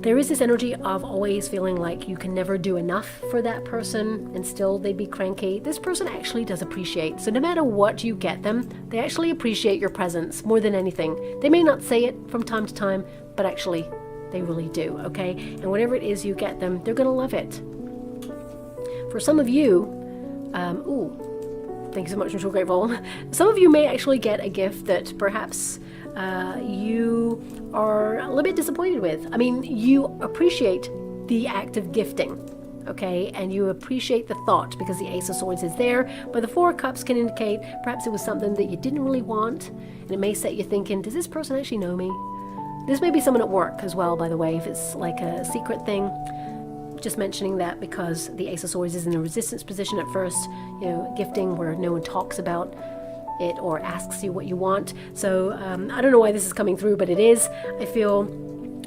there is this energy of always feeling like you can never do enough for that person and still they'd be cranky. This person actually does appreciate. So no matter what you get them, they actually appreciate your presence more than anything. They may not say it from time to time, but actually they really do, okay? And whatever it is you get them, they're going to love it. For some of you, thank you so much, I'm so grateful. Some of you may actually get a gift that perhaps you are a little bit disappointed with. I mean, you appreciate the act of gifting, okay? And you appreciate the thought because the Ace of Swords is there, but the Four of Cups can indicate perhaps it was something that you didn't really want, and it may set you thinking, does this person actually know me? This may be someone at work as well, by the way, if it's like a secret thing. Just mentioning that because the Ace of Swords is in a resistance position at first, gifting where no one talks about it or asks you what you want. So I don't know why this is coming through, but it is. I feel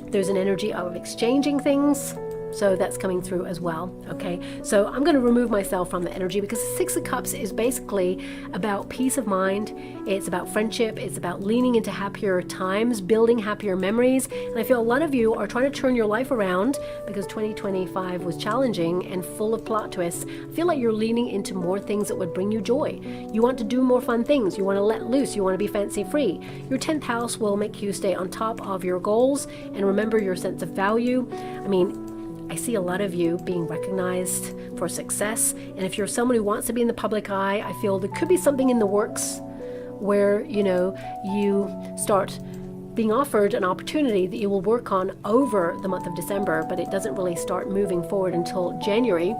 there's an energy of exchanging things. So that's coming through as well, okay? So I'm going to remove myself from the energy because the Six of Cups is basically about peace of mind. It's about friendship. It's about leaning into happier times, building happier memories. And I feel a lot of you are trying to turn your life around because 2025 was challenging and full of plot twists. I feel like you're leaning into more things that would bring you joy. You want to do more fun things. You want to let loose. You want to be fancy free. Your 10th house will make you stay on top of your goals and remember your sense of value. I mean, I see a lot of you being recognized for success. And if you're someone who wants to be in the public eye, I feel there could be something in the works where, you start being offered an opportunity that you will work on over the month of December, but it doesn't really start moving forward until January.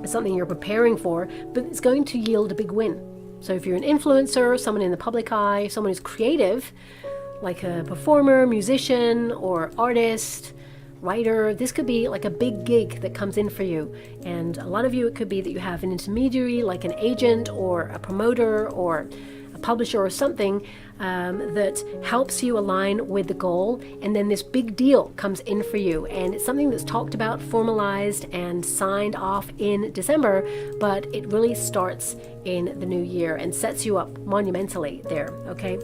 It's something you're preparing for, but it's going to yield a big win. So if you're an influencer, someone in the public eye, someone who's creative, like a performer, musician, or artist, writer, this could be like a big gig that comes in for you. And a lot of you, it could be that you have an intermediary, like an agent or a promoter or a publisher or something that helps you align with the goal. And then this big deal comes in for you. And it's something that's talked about, formalized, and signed off in December, but it really starts in the new year and sets you up monumentally there, okay?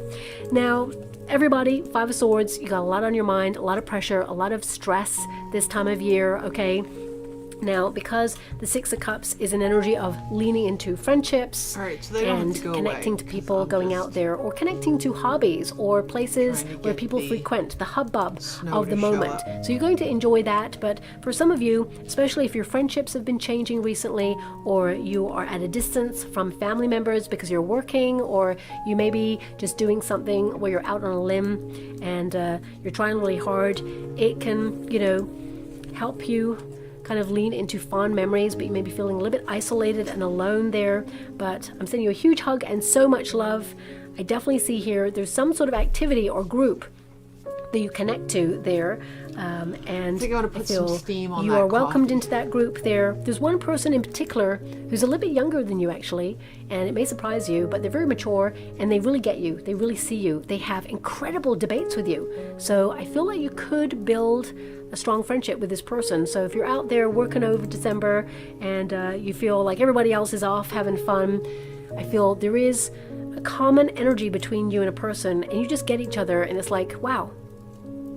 Now, everybody, Five of Swords, you got a lot on your mind, a lot of pressure, a lot of stress this time of year, okay? Now, because the Six of Cups is an energy of leaning into friendships so they don't and have to go connecting away, to people, going out there, or connecting to hobbies or places where people frequent, the hubbub of the moment. So you're going to enjoy that, but for some of you, especially if your friendships have been changing recently, or you are at a distance from family members because you're working, or you may be just doing something where you're out on a limb and you're trying really hard, it can, help you kind of lean into fond memories, but you may be feeling a little bit isolated and alone there. But I'm sending you a huge hug and so much love. I definitely see here there's some sort of activity or group that you connect to there, and I think I want to put some steam on you that are welcomed coffee. into that group there. There's one person in particular who's a little bit younger than you actually, and it may surprise you, but they're very mature and they really get you. They really see you. They have incredible debates with you. So I feel like you could build a strong friendship with this person. So if you're out there working over December and you feel like everybody else is off having fun, I feel there is a common energy between you and a person, and you just get each other, and it's like, wow.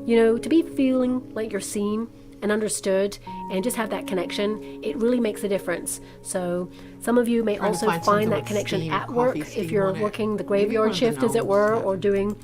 To be feeling like you're seen and understood and just have that connection, it really makes a difference. So some of you may also find that connection at work if you're working the graveyard shift, as it were, or doing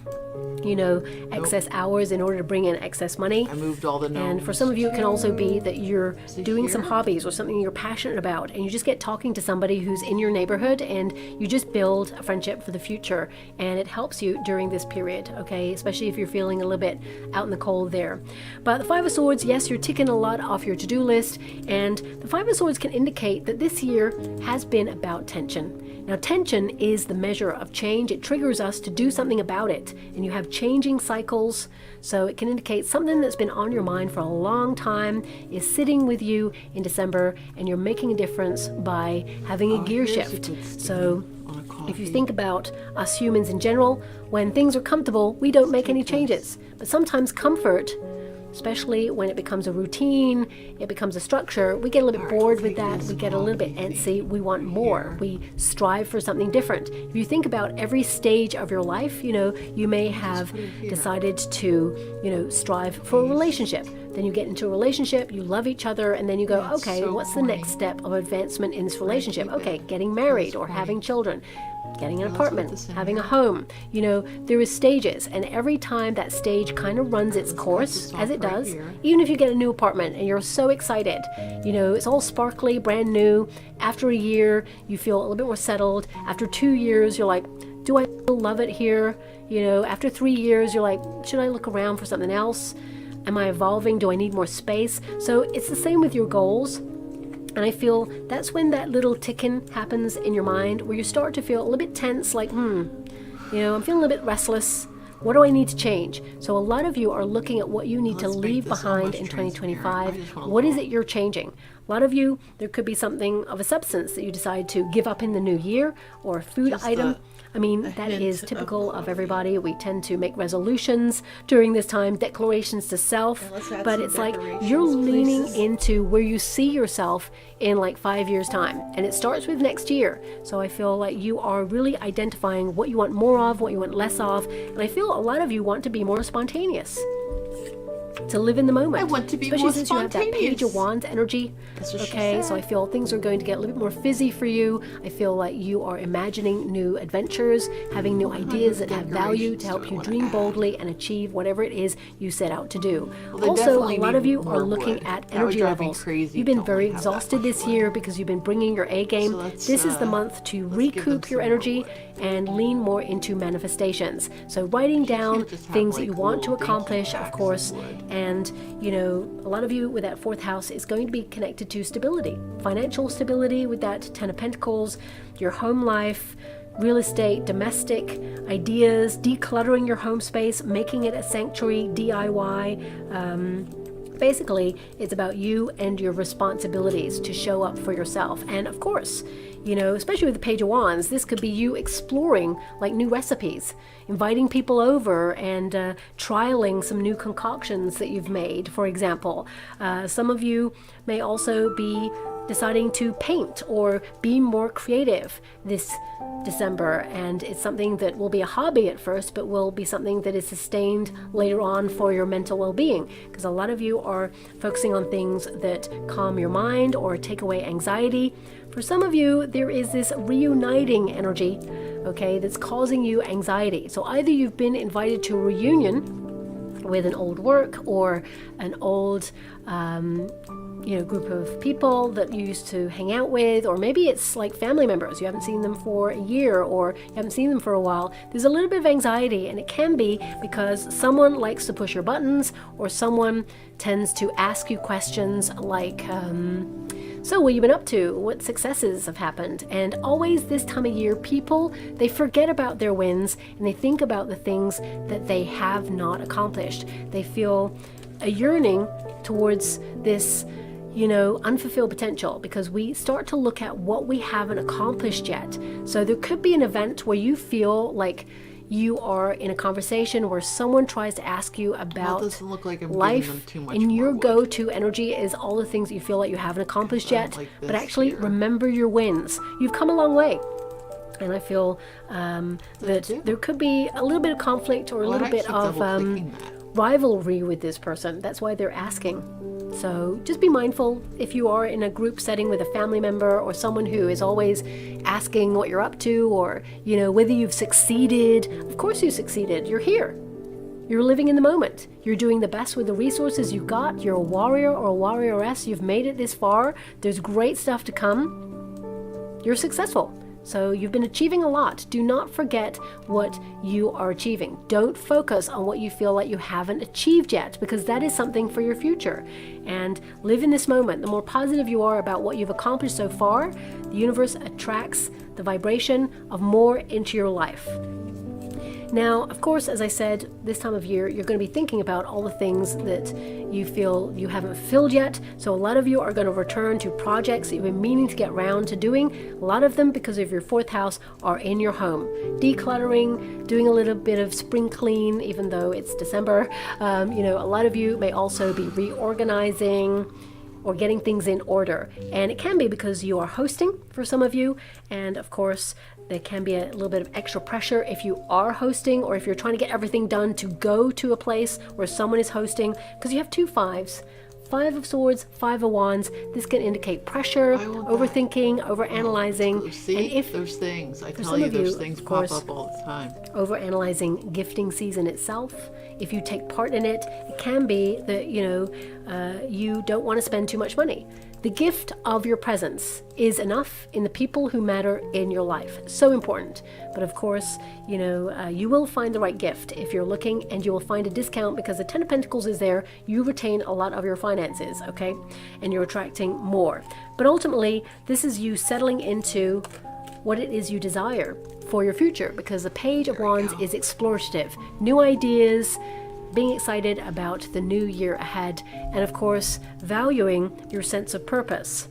excess hours in order to bring in excess money. I moved all the gnomes. And for some of you, it can also be that you're doing some hobbies or something you're passionate about, and you just get talking to somebody who's in your neighborhood, and you just build a friendship for the future, and it helps you during this period, okay? Especially if you're feeling a little bit out in the cold there. But the Five of Swords, yes, you're ticking a lot off your to-do list, and the Five of Swords can indicate that this year has been about tension. Now, tension is the measure of change. It triggers us to do something about it, and you have changing cycles, so it can indicate something that's been on your mind for a long time is sitting with you in December, and you're making a difference by having a gear shift. So if you think about us humans in general, when things are comfortable, we don't make any changes. But sometimes comfort, especially when it becomes a routine, it becomes a structure, we get a little bit bored with that, we get a little bit antsy, we want more, we strive for something different. If you think about every stage of your life, you may have decided to, strive for a relationship. Then you get into a relationship, you love each other, and then you go, okay, what's the next step of advancement in this relationship? Okay, getting married or having children. Getting an apartment, having a home. There is stages, and every time that stage kind of runs its course, as it does, even if you get a new apartment and you're so excited, it's all sparkly, brand new. After a year, you feel a little bit more settled. After 2 years, you're like, do I still love it here? After 3 years, you're like, should I look around for something else? Am I evolving? Do I need more space? So it's the same with your goals. And I feel that's when that little ticking happens in your mind, where you start to feel a little bit tense, like, I'm feeling a little bit restless. What do I need to change? So a lot of you are looking at what you need to leave behind in 2025. What is it you're changing? A lot of you, there could be something of a substance that you decide to give up in the new year, or a food item. I mean, that is typical of everybody. We tend to make resolutions during this time, declarations to self, but it's like you're leaning into where you see yourself in like 5 years' time. And it starts with next year. So I feel like you are really identifying what you want more of, what you want less of. And I feel a lot of you want to be more spontaneous, to live in the moment. I want to be especially more since you have that spontaneous. Page of Wands energy. That's what she Okay, said. so I feel things are going to get a little bit more fizzy for you. I feel like you are imagining new adventures, having new ideas that have value to help you dream boldly and achieve whatever it is you set out to do. they Also, a definitely lot need of you more are looking wood. at That would energy drive me levels. crazy. You've been Don't very have that exhausted much this wood. year because you've been bringing your A game. So let's, This is the month to give them recoup your some more energy wood. and lean more into manifestations. So writing down can't just have, things that like, you want to little dinky accomplish, of packs of course, wood. and you know, a lot of you with that fourth house is going to be connected to stability, financial stability with that Ten of Pentacles, your home life, real estate, domestic ideas, decluttering your home space, making it a sanctuary, DIY. Basically, it's about you and your responsibilities to show up for yourself. And of course, you know, especially with the Page of Wands, this could be you exploring like new recipes, inviting people over and trialing some new concoctions that you've made, for example. Some of you may also be deciding to paint or be more creative this December, and it's something that will be a hobby at first but will be something that is sustained later on for your mental well-being, because a lot of you are focusing on things that calm your mind or take away anxiety. For some of you, there is this reuniting energy, okay, that's causing you anxiety. So either you've been invited to a reunion with an old work or an old group of people that you used to hang out with, or maybe it's like family members. You haven't seen them for a year or you haven't seen them for a while. There's a little bit of anxiety, and it can be because someone likes to push your buttons, or someone tends to ask you questions like, so what have you been up to? What successes have happened? And always this time of year, people, they forget about their wins and they think about the things that they have not accomplished. They feel a yearning towards this, unfulfilled potential, because we start to look at what we haven't accomplished yet. So there could be an event where you feel like you are in a conversation where someone tries to ask you about doesn't look like I'm giving life, them too much and more your wood. go-to energy is all the things that you feel like you haven't accomplished I don't yet. like But this actually, here. remember your wins. You've come a long way. And I feel that do? there could be a little bit of conflict or a Well, little I'm bit actually of double-clicking that. rivalry with this person. That's why they're asking. So just be mindful if you are in a group setting with a family member or someone who is always asking what you're up to, or whether you've succeeded. Of course you succeeded. You're here. You're living in the moment. You're doing the best with the resources you've got. You're a warrior or a warrioress. You've made it this far. There's great stuff to come. You're successful. So you've been achieving a lot. Do not forget what you are achieving. Don't focus on what you feel like you haven't achieved yet, because that is something for your future. And live in this moment. The more positive you are about what you've accomplished so far, the universe attracts the vibration of more into your life. Now, of course, as I said, this time of year, you're going to be thinking about all the things that you feel you haven't fulfilled yet. So a lot of you are going to return to projects that you've been meaning to get around to doing. A lot of them, because of your fourth house, are in your home. Decluttering, doing a little bit of spring clean, even though it's December. A lot of you may also be reorganizing or getting things in order. And it can be because you are hosting for some of you. And of course, there can be a little bit of extra pressure if you are hosting, or if you're trying to get everything done to go to a place where someone is hosting, because you have 2 5s. 5 of Swords, 5 of Wands. This can indicate pressure, I want that. overthinking, overanalyzing. See, And if those things. I for tell some you, of you, those things of pop course, up all the time. overanalyzing gifting season itself, if you take part in it, it can be that you don't want to spend too much money. The gift of your presence is enough in the people who matter in your life. So important. But of course, you will find the right gift if you're looking, and you will find a discount because the Ten of Pentacles is there. You retain a lot of your finances, okay? And you're attracting more. But ultimately, this is you settling into what it is you desire for your future, because the Page of Wands is explorative. New ideas, being excited about the new year ahead, and of course, valuing your sense of purpose.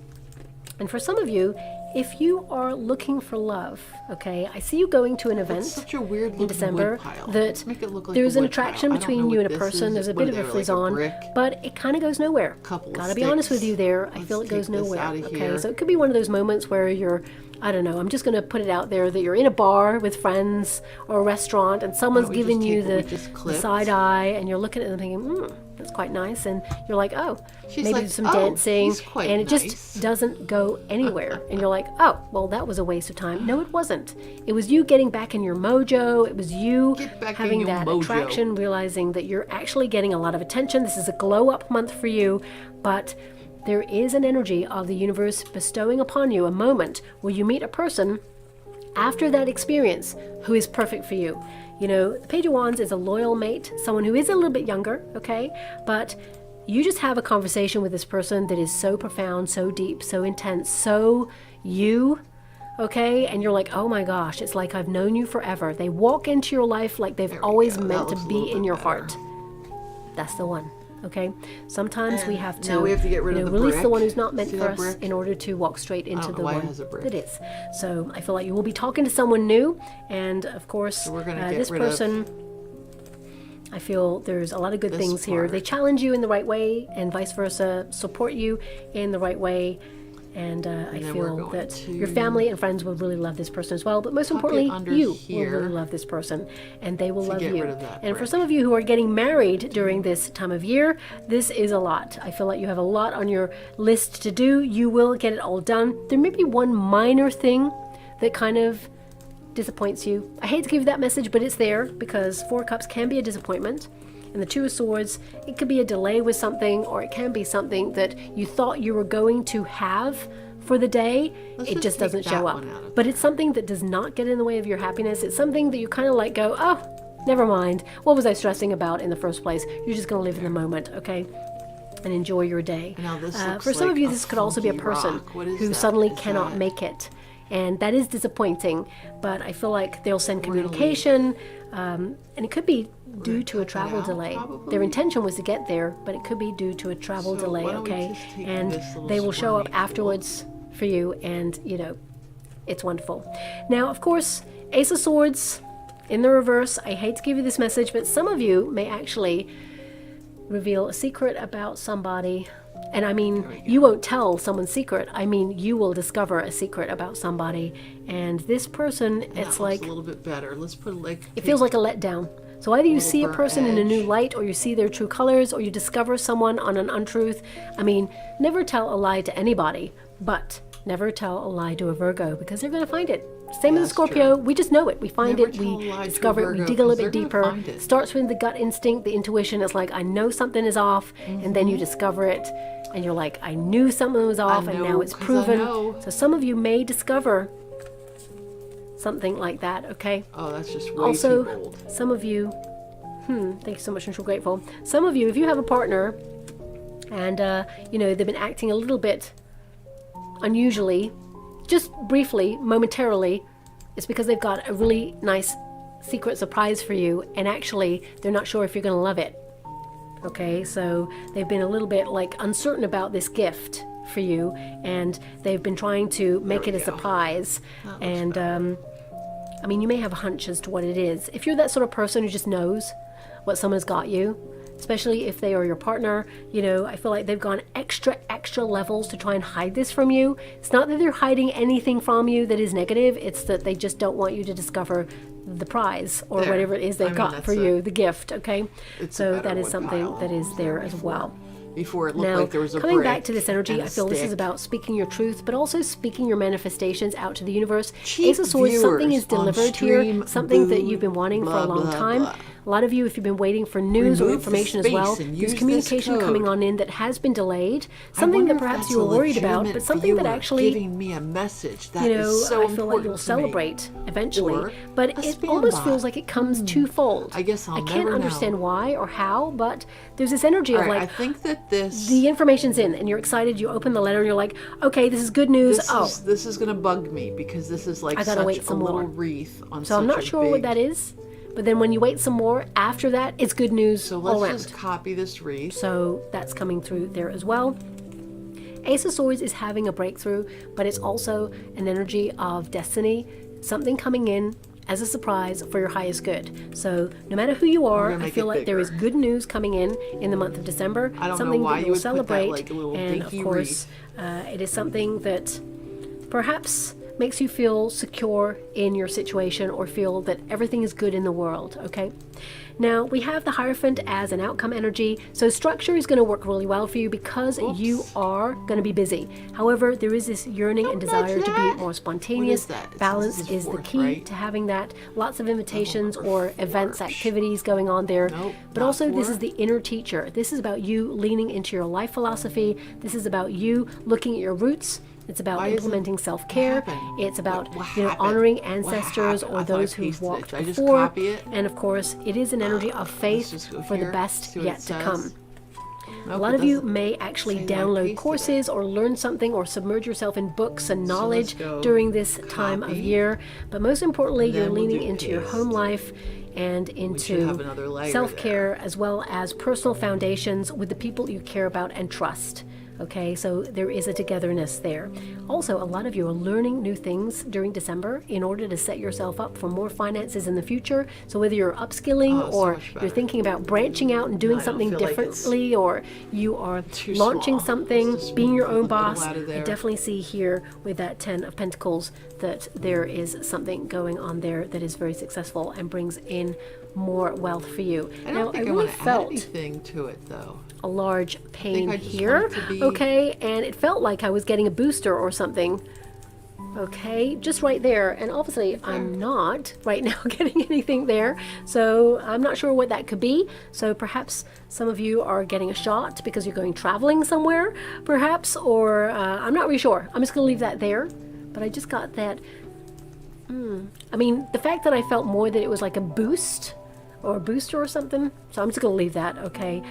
And for some of you, if you are looking for love, okay, I see you going to an event such a weird in December pile. that Make it look like there's a an wood attraction pile. I don't between know you what and a this person. is. There's a What bit are of a they, like a frisson, brick? but it kind of goes nowhere. Couple of Gotta be honest with sticks. you there. I Let's feel it take goes this nowhere. outta Okay, here. so it could be one of those moments where you're, I don't know, I'm just going to put it out there that you're in a bar with friends or a restaurant and someone's Why don't we giving just you take what we the just clipped? side eye and you're looking at them thinking, that's quite nice. And you're like, oh, She's maybe like, some "Oh, dancing. he's quite And it nice." just doesn't go anywhere. And you're like, oh, well, that was a waste of time. No, it wasn't. It was you getting back in your mojo. It was you Get back in having your that mojo. attraction, realizing that you're actually getting a lot of attention. This is a glow up month for you, but there is an energy of the universe bestowing upon you a moment where you meet a person after that experience who is perfect for you. You know, the Page of Wands is a loyal mate, someone who is a little bit younger, okay? But you just have a conversation with this person that is so profound, so deep, so intense, so you, okay? And you're like, oh my gosh, it's like I've known you forever. They walk into your life like they've always go. That meant to looks a be little in bit your better. heart. That's the one. Okay, sometimes we have to, now we have to get rid of the release the brick. one who's not meant See for that us brick? in order to walk straight into don't the know why it one has a brick. that is. So I feel like you will be talking to someone new, and of course, we're gonna get this rid of person. I feel there's a lot of good this things here. part. They challenge you in the right way, and vice versa, support you in the right way. And I then we're feel going that to your family and friends will really love this person as well. But most tuck it importantly, under you will here really love this person, and they will love get you. rid of that And for brick. some of you who are getting married during this time of year, this is a lot. I feel like you have a lot on your list to do. You will get it all done. There may be one minor thing that kind of disappoints you. I hate to give you that message, but it's there because Four of Cups can be a disappointment. And the Two of Swords, it could be a delay with something, or it can be something that you thought you were going to have for the day. Let's It just just take doesn't that show up. one out of But it's something that does not get in the way of your happiness. It's something that you kind of like go, oh, never mind. What was I stressing about in the first place? You're just going to live in the moment, okay? And enjoy your day. Now this looks For some like of you, a this could also be a funky person rock. What is who that? suddenly Is cannot that- make it. And that is disappointing, but I feel like they'll send gonna leave. communication, and it could be due to a cut that travel out, delay. probably. Their intention was to get there, but it could be due to a travel So delay, why don't we okay? just take And this little they will show up squirmy afterwards for you, and, you know, it's wonderful. Now, of course, Ace of Swords in the reverse. I hate to give you this message, but some of you may actually reveal a secret about somebody. And I mean, you won't tell someone's secret. I mean, you will discover a secret about somebody. And this person, That it's looks like, a little bit better. Let's put like it feels like a letdown. So either you little see a burnt person in a new edge. light, or you see their true colors, or you discover someone on an untruth. I mean, never tell a lie to anybody, but never tell a lie to a Virgo, because they're going to find it. Same as a That's Scorpio, true. we just know it. We find Never it, tell a we lie to a discover it, we Virgo, dig a little 'cause bit they're gonna deeper. find it. Starts with the gut instinct, the intuition. It's like, I know something is off, and then you discover it, and you're like, I knew something was off, and know, now it's 'cause I proven. know. So some of you may discover something like that, okay? oh, that's just way Also, too bold. some of you, thank you so much, I'm so grateful. Some of you, if you have a partner and, you know, they've been acting a little bit unusually, just briefly, momentarily, it's because they've got a really nice secret surprise for you, and actually, they're not sure if you're going to love it. Okay, so they've been a little bit like uncertain about this gift for you, and they've been trying to make it a surprise. And I mean, you may have a hunch as to what it is. If you're that sort of person who just knows what someone's got you, especially if they are your partner, you know, I feel like they've gone extra levels to try and hide this from you. It's not that they're hiding anything from you that is negative, it's that they just don't want you to discover the prize or There. whatever it is they've I mean, got that's for you, the gift, okay? It's a So better that is wood something pile. that is there as well. Before it looked Now, like there was a coming brick back to this energy, and a I feel this is stick. about speaking your truth, but also speaking your manifestations out to the universe. Cheap Ace of Swords, something is viewers on delivered here, stream, something that boo, you've been wanting for blah, a long blah, time. blah. A lot of you, if you've been waiting for news or Remove the information as space well, and use there's this communication code. coming on in that has been delayed. I Something wonder that if perhaps that's you a were worried about, legitimate but something that viewer actually, giving me a message that you know, is so I feel like important you'll to me. celebrate eventually. Or But a it spam almost bot. feels like it comes twofold. I guess I'll I can't never understand know. why or how, but there's this energy All of right, like, I think that this the information's in and you're excited, you open the letter and you're like, okay, this is good news. this is gonna bug me because this is like I gotta such wait a some little more. wreath on So I'm such not a sure big what that is, But then when you wait some more after that, it's good news So all let's around. just copy this wreath. So that's coming through there as well. Ace of Swords is having a breakthrough, but it's also an energy of destiny, something coming in as a surprise for your highest good. So no matter who you are, gonna I make feel it like there bigger. is good news coming in the month of December. I don't know something why that you you'll would put that, celebrate, like, a little and of dinky course, it is something that perhaps makes you feel secure in your situation or feel that everything is good in the world, okay? Now, we have the Hierophant as an outcome energy, so structure is going to work really well for you because you are going to be busy. However, there is this yearning and desire to be more spontaneous. What is that? Balance This is the fourth, key right? to having that. Lots of invitations Oh, or events, activities going on there. Nope, But not also, this four. is the inner teacher. This is about you leaning into your life philosophy. This is about you looking at your roots. It's about Why isn't- implementing self-care. what happened? It's about What honoring happened? What ancestors happened? or I thought I those who've pasted it. walked Did I just before. copy it? And of course, it is an energy of faith just go for the here, best see what yet it to says. come. Nope, A lot it of you doesn't may actually say that I download pasted courses or learn something or submerge yourself in books and knowledge go during this time of copy. year. But most importantly, And you're then we'll leaning do into your paste. home life and should into have another layer self-care as well as personal foundations with the people you care about and trust. Okay, so there is a togetherness there. Also, a lot of you are learning new things during December in order to set yourself up for more finances in the future. So whether you're upskilling Oh, so or much you're better. thinking about branching out and doing I don't something feel like it's differently, or you are too launching small. something, Let's just being your move own a little boss, out of I there. definitely see here with that 10 of Pentacles that there is something going on there that is very successful and brings in more wealth for you. I don't Now, think I I really want to add felt anything to it, though. a large pain I just here, want it to be- okay, and it felt like I was getting a booster or something, okay, just right there, and obviously I'm not right now getting anything there, so I'm not sure what that could be. So perhaps some of you are getting a shot because you're going traveling somewhere, perhaps, or I'm not really sure. I'm just going to leave that there, but I just got that. I mean, the fact that I felt more that it was like a boost or a booster or something, so I'm just going to leave that, okay?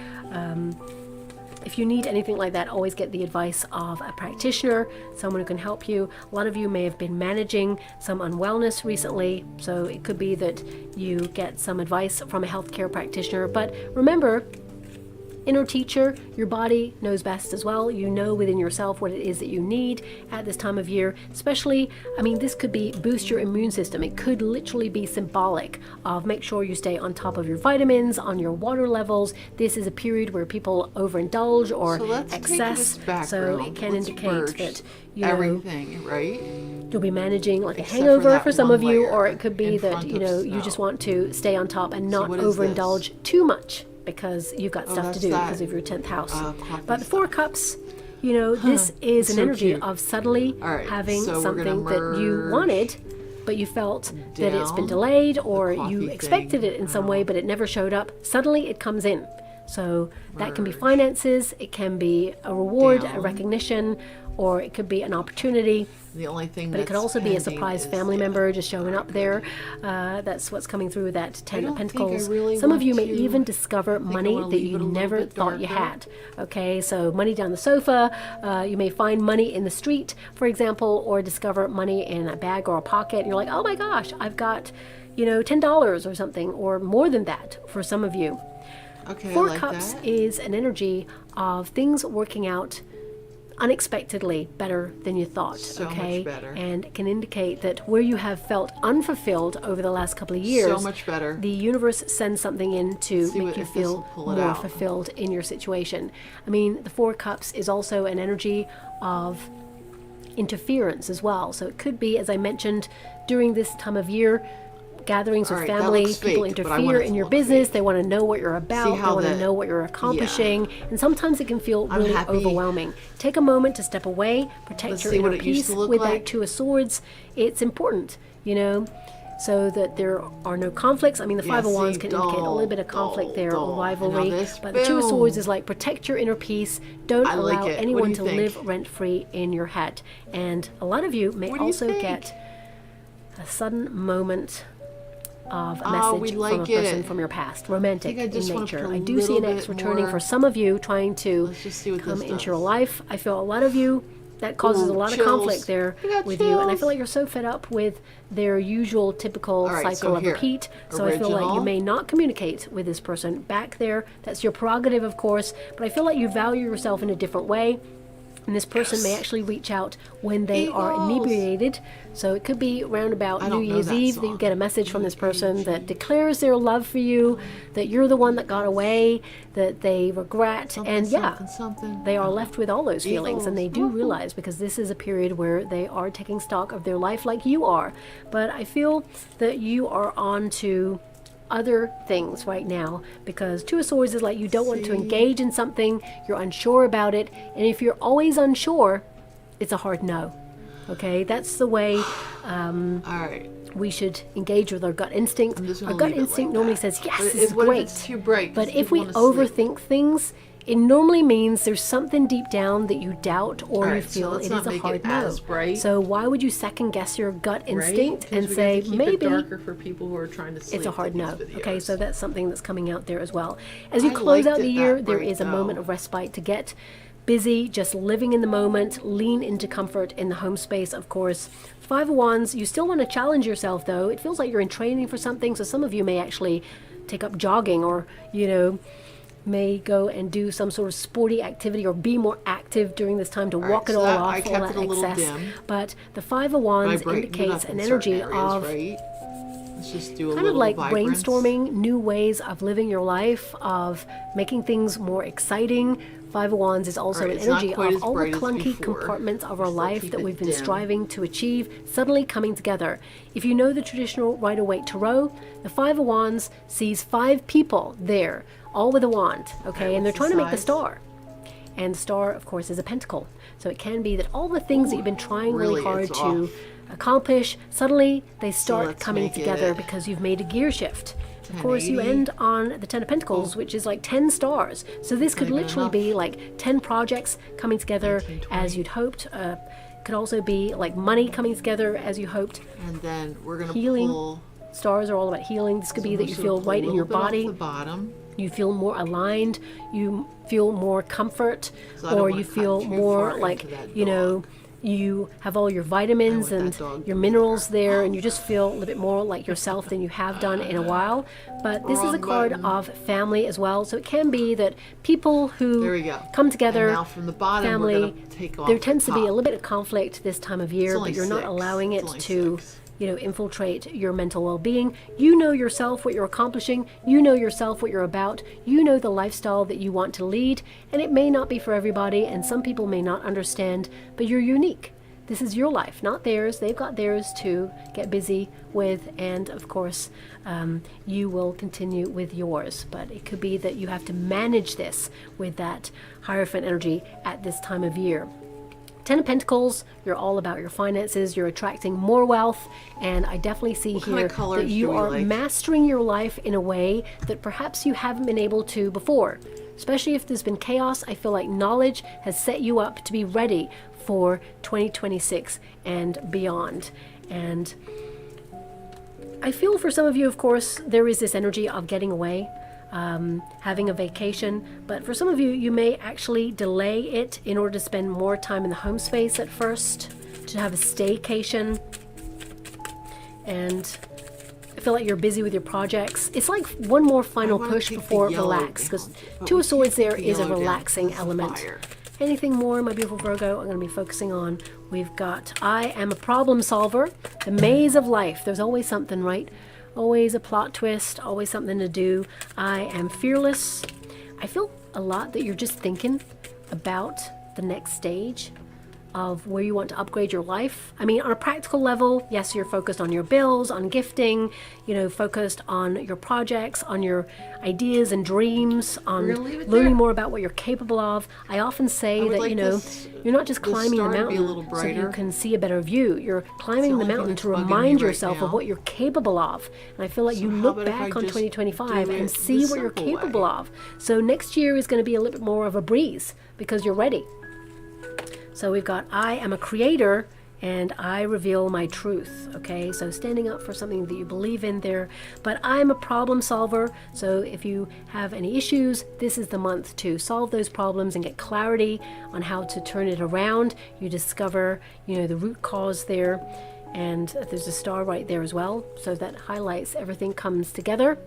If you need anything like that, always get the advice of a practitioner, someone who can help you. A lot of you may have been managing some unwellness recently, so it could be that you get some advice from a healthcare practitioner. But remember, inner teacher, your body knows best as well. You know within yourself what it is that you need at this time of year. Especially, I mean, this could be boost your immune system. It could literally be symbolic of make sure you stay on top of your vitamins, on your water levels. This is a period where people overindulge or So let's excess. take this background. So it can Let's indicate merge that you know everything, right? you'll be managing like a Except for hangover that for some one of you, layer or it could be in that front you of know you snow. just want to stay on top and not what is this? overindulge too much because you've got stuff to that's do that. because of your 10th house. Coffee But the stuff. Four Cups, you know, this is an So energy cute. of suddenly All right, having so we're gonna something that you merge wanted, but you felt that it's been down delayed, or coffee you thing expected it in some way, but it never showed up. Suddenly it comes in. So that can be Merge. finances, it can be a reward, a Down. recognition, or it could be an opportunity. The only thing But it could that's also be a pending surprise is- family yeah. member just showing up there. That's what's coming through with that 10 of don't think I Pentacles. really Some of want you may to- even discover I think I money wanna that leave you it a little never bit thought you darker. had. Okay, so money down the sofa. You may find money in the street, for example, or discover money in a bag or a pocket. And you're like, oh my gosh, I've got, you know, $10 or something, or more than that for some of you. Okay, Four I like Cups that. is an energy of things working out unexpectedly better than you thought. So much okay, better. and it can indicate that where you have felt unfulfilled over the last couple of years, So much better. the universe sends something in to See make what- you if this will feel pull it more out. fulfilled in your situation. I mean, the Four Cups is also an energy of interference as well. So it could be, as I mentioned, during this time of year, gatherings All with right, that family, looks people fake, but I interfere want it in to your look business. fake. They want to know what you're about. They how want to the- know what you're accomplishing. And sometimes it can feel I'm really happy. overwhelming. Take a moment to step away, protect Let's your see inner what it used peace to look with like. that Two of Swords. It's important, you know, so that there are no conflicts. I mean, the Five of see, Wands can indicate a little bit of dull, conflict there, dull. or And now rivalry. this, But the Two of Swords boom. is like protect your inner peace. Don't I like allow it. What do anyone you to think? live rent-free in your head. And a lot of you may What do you also think? get a sudden moment of a Oh, we message from a like person it. from your past, romantic I in just wanna nature. put a I do see an little ex bit returning more- for some of you trying to Let's just see what come this into does. your life. I feel a lot of you that causes a lot of chills. conflict there I got with you. And I chills. feel like you're so fed up with their usual typical All right, cycle so of here, repeat. So I feel like you original. may not communicate with this person back there. That's your prerogative, of course. But I feel like you value yourself in a different way. And this person may actually reach out when they are Eagles. inebriated. So it could be around about New don't know Year's that Eve that you song. get a message from this person that declares their love for you, that you're the one that got away, that they regret, and something. they are left with all those feelings, and they do Eagles. realize, because this is a period where they are taking stock of their life like you are. But I feel that you are on to other things right now, because Two of Swords is like you don't want to engage in something, you're unsure about it, and if you're always unsure, it's a hard no. Okay, that's the way All right. we should engage with our gut instinct. I'm just gonna Our gut leave it instinct like normally that. says, yes, But this is what if great. it's too bright? But 'Cause if we people wanna sleep? overthink things, it normally means there's something deep down that you doubt or you Alright, so feel let's it not is a make hard it no. as bright. So why would you second guess your gut instinct Right? 'Cause and we say got to keep maybe it darker for people who are trying to sleep it's a hard with no? these Okay, videos. so that's something that's coming out there as well. As you I close liked out it the year, that there bright, is a though. moment of respite to get busy, just living in the moment, lean into comfort in the home space, of course. Five of Wands, you still want to challenge yourself though. It feels like you're in training for something, so some of you may actually take up jogging, or, you know, may go and do some sort of sporty activity or be more active during this time to walk so it all that- off, I all kept that it a little excess. dim. But the Five of Wands But I brightened it indicates up an in energy certain areas, of right? Let's just do a kind of little like vibrance. brainstorming new ways of living your life, of making things more exciting. Five of Wands is also Alright, an it's not energy quite of as all the bright as clunky before. compartments of our Still life keep that it we've been dim. striving to achieve suddenly coming together. If you know the traditional Rider-Waite Tarot, the Five of Wands sees five people there, all with a wand, okay, and they're what's trying the to make the size? star. And the star, of course, is a pentacle. So it can be that all the things that you've been trying really really, hard it's to off. accomplish, suddenly they start let's coming make together it because you've made a gear shift. Of course, you 1080. end on the Ten of Pentacles, which is like 10 stars. So this could not even literally enough. be like 10 projects coming together 1920. as you'd hoped. Could also be like money coming together as you hoped. And then we're gonna Healing. pull. Stars are all about healing. This could be I'm that you just feel gonna pull right a in your little bit off body. the bottom. You feel more aligned. You feel more comfort, So I don't or wanna you cut feel too more far like, into that you know, dog. you have all your vitamins I want and that dog your to be minerals there, and you just feel a little bit more like yourself than you have done in a while. But this is a Wrong card button. of family as well, so it can be that people who There we go. come together, And now from the bottom, family, we're gonna take off there the tends to be a top. little bit of conflict this time of year, only but you're not 6. allowing It's it only to 6. you know, infiltrate your mental well-being. You know yourself, what you're accomplishing. You know yourself, what you're about. You know the lifestyle that you want to lead, and it may not be for everybody, and some people may not understand, but you're unique. This is your life, not theirs. They've got theirs to get busy with, and of course, you will continue with yours. But it could be that you have to manage this with that Hierophant energy at this time of year. Ten of Pentacles, you're all about your finances, you're attracting more wealth, and I definitely see kind of here colors that do you we are like? mastering your life in a way that perhaps you haven't been able to before. Especially if there's been chaos, I feel like knowledge has set you up to be ready for 2026 and beyond. And I feel for some of you, of course, there is this energy of getting away, having a vacation, but for some of you, you may actually delay it in order to spend more time in the home space at first, to have a staycation. And I feel like you're busy with your projects. It's like one more final wanna push take the before yellow relax, because down, but Two we of Swords can't there take the is a yellow down relaxing because it's element. fire. Anything more, my beautiful Virgo, I'm going to be focusing on. We've got I am a problem solver, the maze of life. There's always something, right? Always a plot twist, always something to do. I am fearless. I feel a lot that you're just thinking about the next stage of where you want to upgrade your life. I mean, on a practical level, yes, you're focused on your bills, on gifting, you know, focused on your projects, on your ideas and dreams, on gonna leave it learning there. more about what you're capable of. I often say would that, like you know, this- you're not just this climbing the star to be a mountain little so that you brighter. can see a better view. You're climbing the only thing mountain that's to bugging me remind right yourself of now. what you're capable of. And I feel like you how look about if I back on just 2025 do and it see the what you're simple way? capable of. So next year is going to be a little bit more of a breeze because you're ready. So we've got I am a creator and I reveal my truth. Okay, so standing up for something that you believe in there. But I'm a problem solver, so if you have any issues, this is the month to solve those problems and get clarity on how to turn it around. You discover, the root cause there, and there's a star right there as well, so that highlights everything comes together.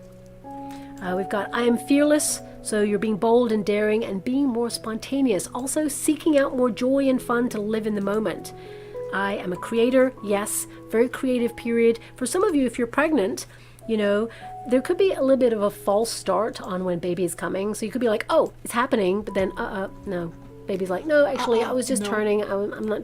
We've got I am fearless, so you're being bold and daring and being more spontaneous, also seeking out more joy and fun to live in the moment. I am a creator, yes, very creative period. For some of you, if you're pregnant, there could be a little bit of a false start on when baby is coming. So you could be like, oh, it's happening, but then, no. Baby's like, no, actually, I was just turning. I'm not,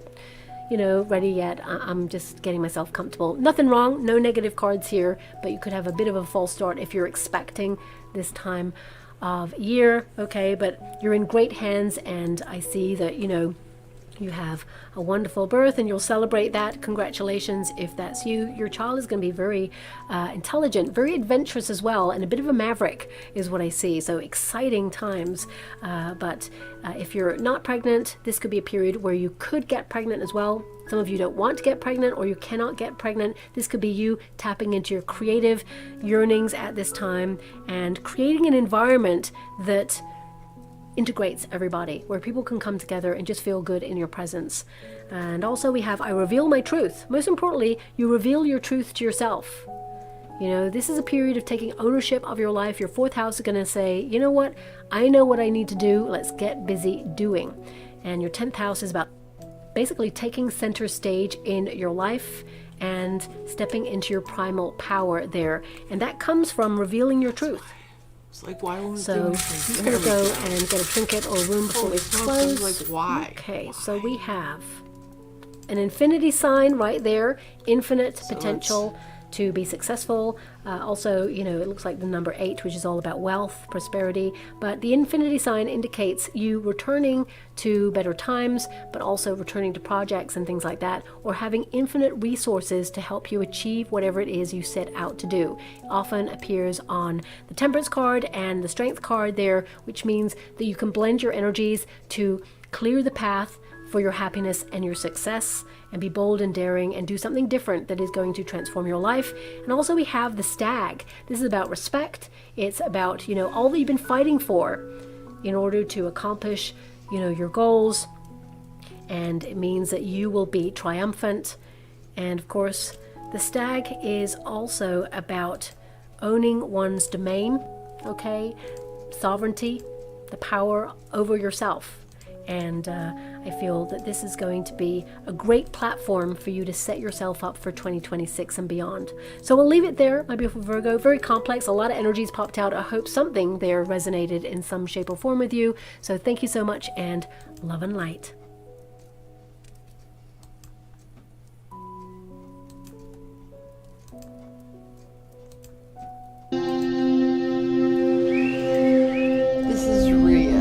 ready yet. I'm just getting myself comfortable. Nothing wrong, no negative cards here, but you could have a bit of a false start if you're expecting this time of year, okay? But you're in great hands, and I see that, you have a wonderful birth and you'll celebrate that. Congratulations if that's you. Your child is going to be very intelligent, very adventurous as well, and a bit of a maverick is what I see. So exciting times. But if you're not pregnant, this could be a period where you could get pregnant as well. Some of you don't want to get pregnant or you cannot get pregnant. This could be you tapping into your creative yearnings at this time and creating an environment that integrates everybody, where people can come together and just feel good in your presence. And also we have I reveal my truth. Most importantly, you reveal your truth to yourself. This is a period of taking ownership of your life. Your fourth house is going to say, you know what, I know what I need to do. Let's get busy doing. And your 10th house is about basically taking center stage in your life and stepping into your primal power there. And that comes from revealing your truth. It's like, why won't So I'm just going to go and get a trinket or a room before we close. Like, why? Okay, so we have an infinity sign right there, infinite potential to be successful. Also, it looks like the number 8, which is all about wealth, prosperity. But the infinity sign indicates you returning to better times, but also returning to projects and things like that, or having infinite resources to help you achieve whatever it is you set out to do. It often appears on the Temperance card and the Strength card there, which means that you can blend your energies to clear the path for your happiness and your success, and be bold and daring and do something different that is going to transform your life. And also we have the Stag. This is about respect. It's about, all that you've been fighting for in order to accomplish, your goals. And it means that you will be triumphant. And of course, the Stag is also about owning one's domain, okay? Sovereignty, the power over yourself. And I feel that this is going to be a great platform for you to set yourself up for 2026 and beyond. So we'll leave it there, my beautiful Virgo. Very complex, a lot of energies popped out. I hope something there resonated in some shape or form with you. So thank you so much, and love and light. This is Rhea.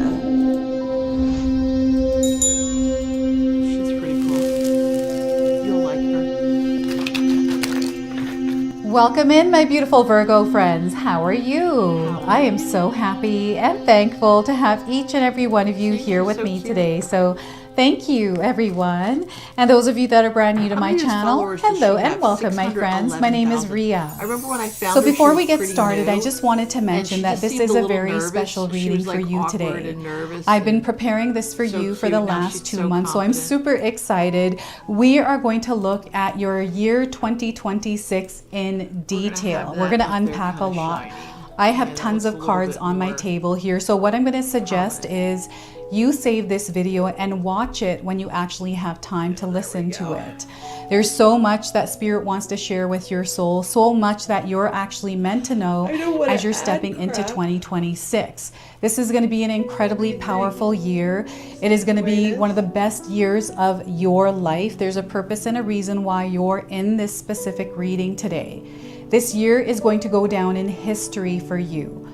Welcome in, my beautiful Virgo friends. How are you? I am so happy and thankful to have each and every one of you here with me today. So thank you, everyone. And those of you that are brand new to my channel, hello and welcome, my friends. My name is Rhea. I remember when I found So her, before she we was get pretty started, new, I just wanted to mention she that just this seemed is a a little very nervous. special She reading was, for like, you awkward today. and nervous I've been and preparing this for so you for cute. the Now last she's 2 so months, so I'm confident. super excited. We are going to look at your year 2026 in detail. We're going to unpack a lot. I have tons of cards on my table here. So what I'm going to suggest is you save this video and watch it when you actually have time to listen to it. There's so much that Spirit wants to share with your soul, so much that you're actually meant to know as you're stepping into 2026. This is going to be an incredibly powerful year. It is going to be one of the best years of your life. There's a purpose and a reason why you're in this specific reading today. This year is going to go down in history for you.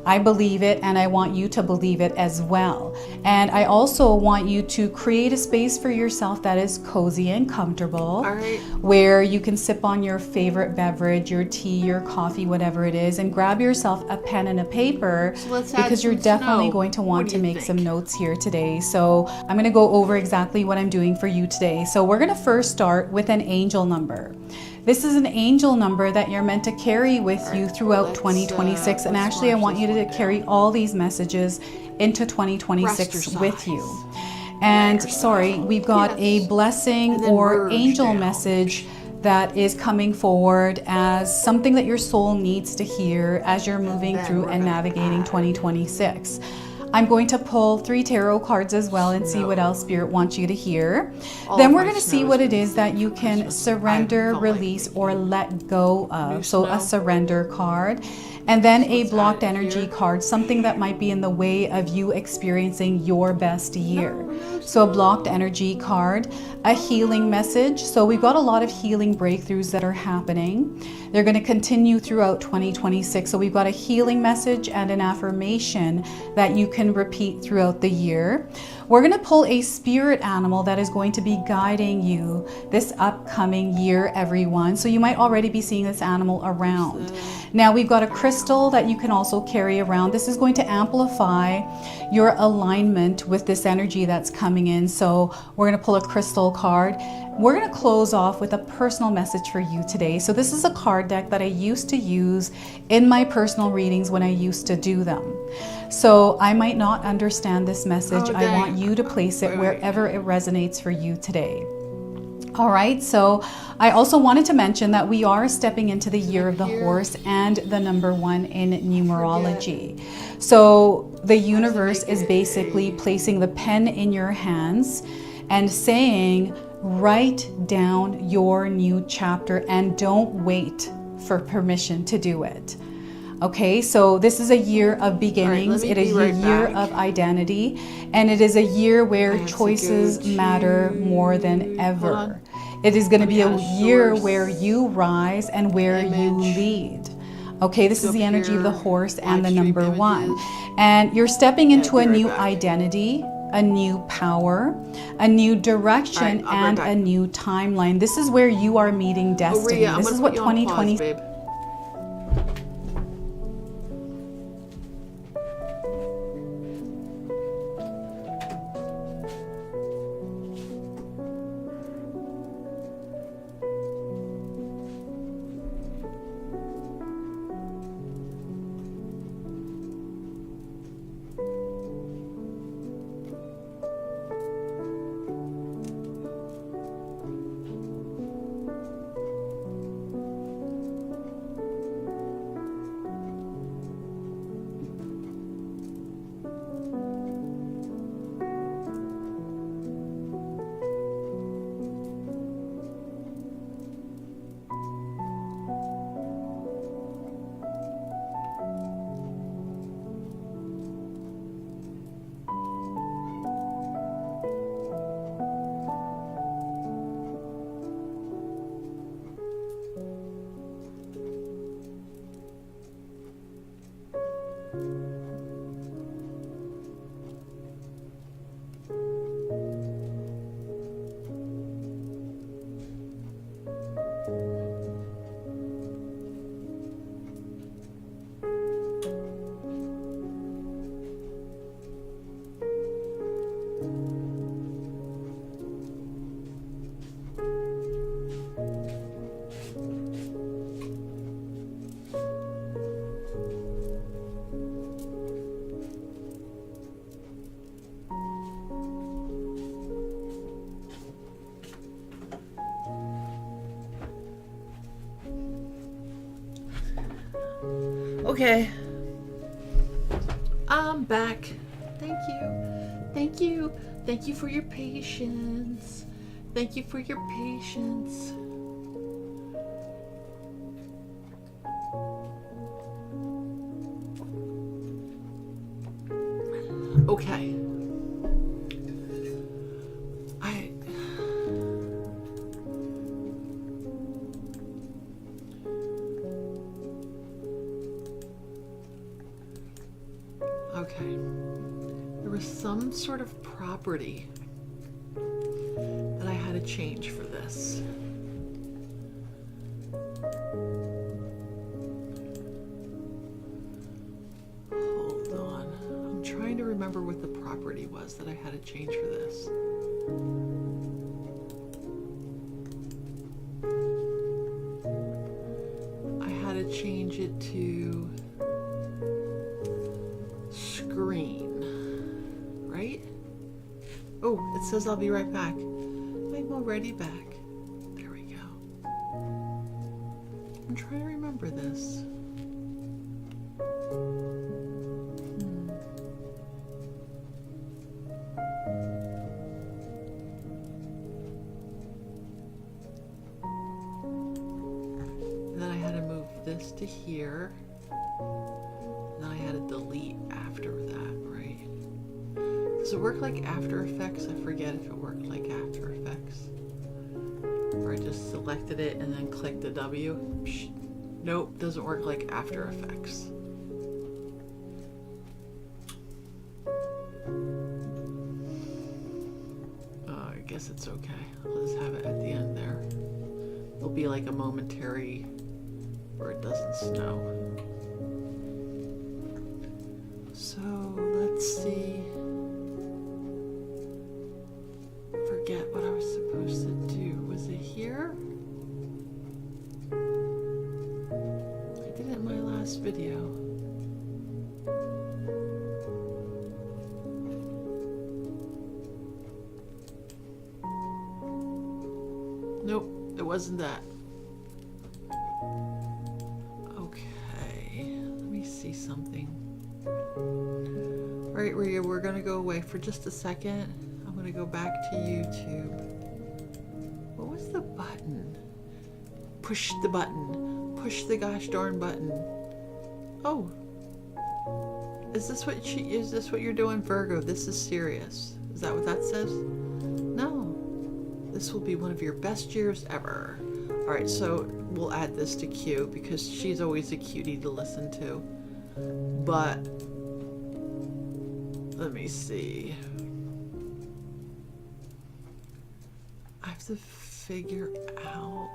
I believe it, and I want you to believe it as well. And I also want you to create a space for yourself that is cozy and comfortable, where you can sip on your favorite beverage, your tea, your coffee, whatever it is, and grab yourself a pen and a paper, because you're definitely going to want to make some notes here today. So I'm going to go over exactly what I'm doing for you today. So we're going to first start with an angel number. This is an angel number that you're meant to carry with you throughout 2026. And actually, I want you to carry all these messages into 2026 with you. And sorry, we've got a blessing or angel message that is coming forward as something that your soul needs to hear as you're moving through and navigating 2026. I'm going to pull 3 tarot cards as well and see what else Spirit wants you to hear. Then we're going to see what it is that you can surrender, release, or let go of. So a surrender card. And then a blocked energy card, something that might be in the way of you experiencing your best year. So a blocked energy card, a healing message. So we've got a lot of healing breakthroughs that are happening. They're going to continue throughout 2026. So we've got a healing message and an affirmation that you can repeat throughout the year. We're going to pull a spirit animal that is going to be guiding you this upcoming year, everyone. So you might already be seeing this animal around. Now we've got a crystal that you can also carry around. This is going to amplify your alignment with this energy that's coming in. So we're going to pull a crystal card. We're going to close off with a personal message for you today. So this is a card deck that I used to use in my personal readings when I used to do them. So I might not understand this message. I want you to place it wherever it resonates for you today. All right, so I also wanted to mention that we are stepping into the year of the horse and the number 1 in numerology. So the universe is basically placing the pen in your hands and saying, write down your new chapter and don't wait for permission to do it. Okay, so this is a year of beginnings. It is a year of identity, and it is a year where choices matter more than ever. It is going to be a year where you rise and where you lead. Okay, this is the energy of the horse and the number 1. And you're stepping into a new identity, a new power, a new direction, and a new timeline. This is where you are meeting destiny. This is what 2020... Okay, I'm back. Thank you. Thank you. Thank you for your patience. Thank you for your patience. Okay. Okay. There was some sort of property that I had to change for this. Hold on. I'm trying to remember what the property was that I had to change for this. I had to change it to screen, right? Oh, it says I'll be right back. I'm already back. There we go. I'm trying to remember this. And then I had to move this to here. And then I had to delete after that, right? Does it work like After Effects? I forget if it worked like After Effects. Or I just selected it and then clicked the W. Psh, nope, doesn't work like After Effects. I guess it's okay. I'll just have it at the end there. There'll be like a momentary where it doesn't snow. So let's see. Forget what I was supposed to do. Was it here? I did it in my last video. Nope, it wasn't that. Okay, let me see something. All right, we're gonna go away for just a second. I'm gonna go back to YouTube. What was the button? Push the button. Push the gosh darn button. Oh. Is this what you're doing, Virgo? This is serious. Is that what that says? No. This will be one of your best years ever. All right, so we'll add this to Q because she's always a cutie to listen to. But let me see. I have to figure out.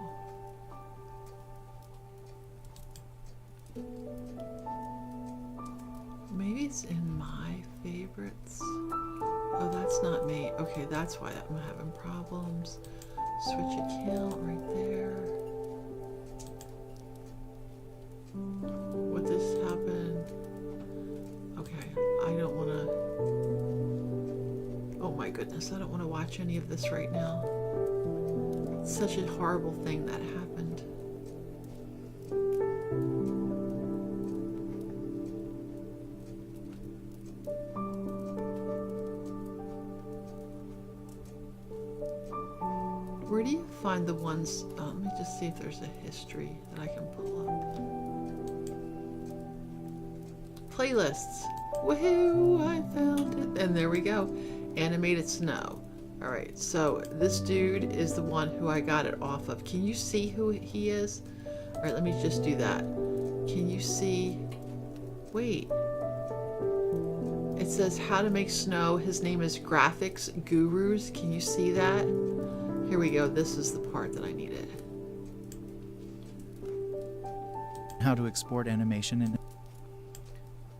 Maybe it's in my favorites. Oh, that's not me. Okay, that's why I'm having problems. Switch account right there. What this happened? Okay, I don't want to. Oh my goodness, I don't want to watch any of this right now. It's such a horrible thing that happened. Where do you find the ones? Let me just see if there's a history that I can pull up. Playlists. Woohoo! I found it. And there we go. Animated snow. All right. So this dude is the one who I got it off of. Can you see who he is? All right. Let me just do that. Can you see? Wait. It says how to make snow. His name is Graphics Gurus. Can you see that? Here we go. This is the part that I needed. How to export animation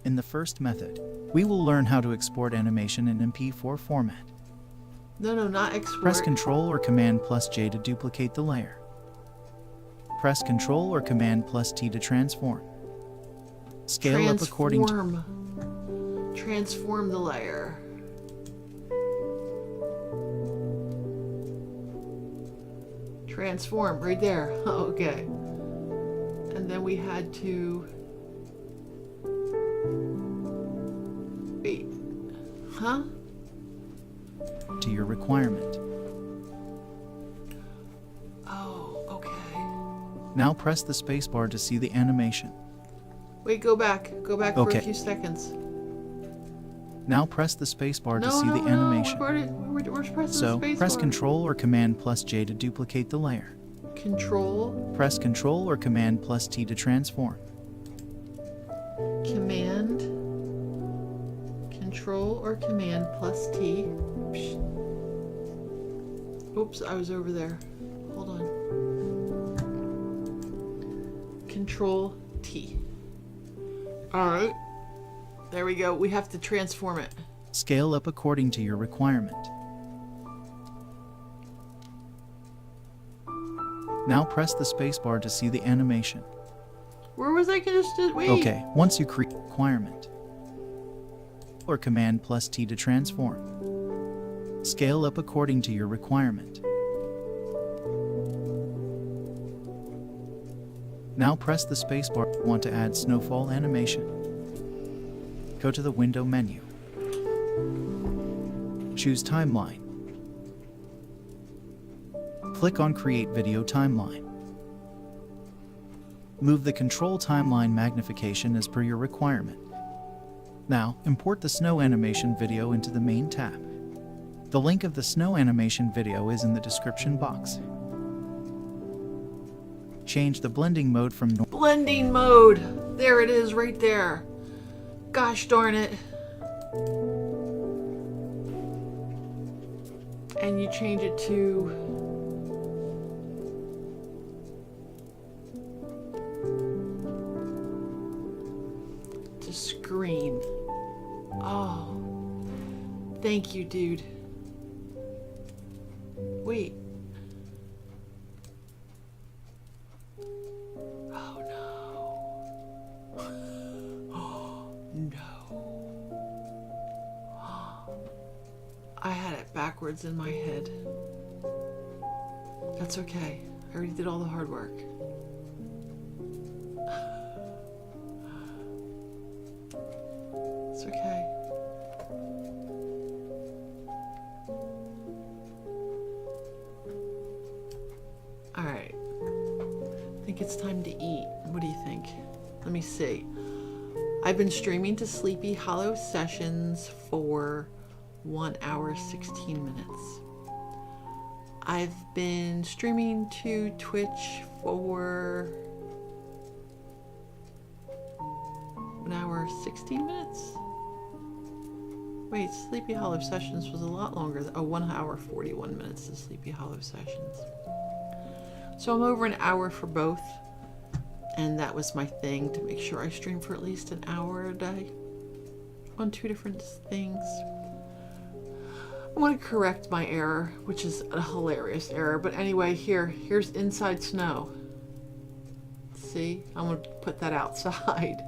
in the first method, we will learn how to export animation in MP4 format. No, not export. Press Ctrl or Command plus J to duplicate the layer. Press Ctrl or Command plus T to transform. Scale up according to... Transform the layer. Transform right there. Okay. And then we had to wait. Huh? To your requirement. Oh, okay. Now press the spacebar to see the animation. Wait, go back. Go back for a few seconds. Now press the spacebar to see the animation. We're pressing So, the spacebar. press Ctrl or Command plus J to duplicate the layer. Control. Press Ctrl or Command plus T to transform. Command. Control or Command plus T. Psh. Oops, I was over there. Hold on. Control T. Alright. There we go. We have to transform it. Scale up according to your requirement. Now press the spacebar to see the animation. Where was I gonna just wait? Okay, once you create requirement, or Command plus T to transform. Scale up according to your requirement. Now press the spacebar if you want to add snowfall animation. Go to the window menu. Choose Timeline. Click on Create Video Timeline. Move the Control Timeline magnification as per your requirement. Now, import the snow animation video into the main tab. The link of the snow animation video is in the description box. Change the blending mode from Blending mode. There it is right there. Gosh darn it. And you change it to screen. Oh. Thank you, dude. Wait. Oh no. Oh no. I had it backwards in my head. That's okay. I already did all the hard work. It's okay. Alright. I think it's time to eat. What do you think? Let me see. I've been streaming to Sleepy Hollow Sessions for 1 hour 16 minutes. I've been streaming to Twitch for 1 hour 16 minutes. Wait, Sleepy Hollow Sessions was a lot longer. 1 hour 41 minutes to Sleepy Hollow Sessions. So I'm over an hour for both. And that was my thing, to make sure I stream for at least an hour a day on 2 different things. I want to correct my error, which is a hilarious error. But anyway, here's Inside Snow. See, I'm going to put that outside.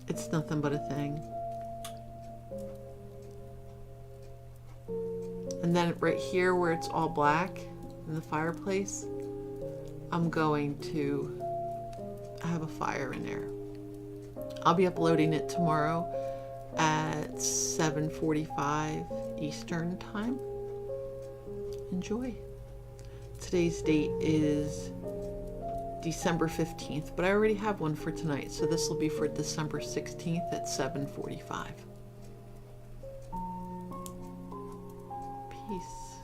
It's nothing but a thing. And then right here where it's all black in the fireplace, I'm going to have a fire in there. I'll be uploading it tomorrow at 7:45 Eastern time. Enjoy. Today's date is December 15th, but I already have one for tonight, so this will be for December 16th at 7:45. Peace.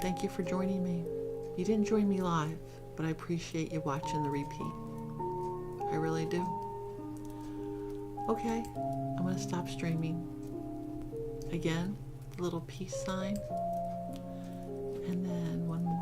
Thank you for joining me. You didn't join me live, but I appreciate you watching the repeat. I really do. Okay, I'm going to stop streaming. Again, the little peace sign. And then one more.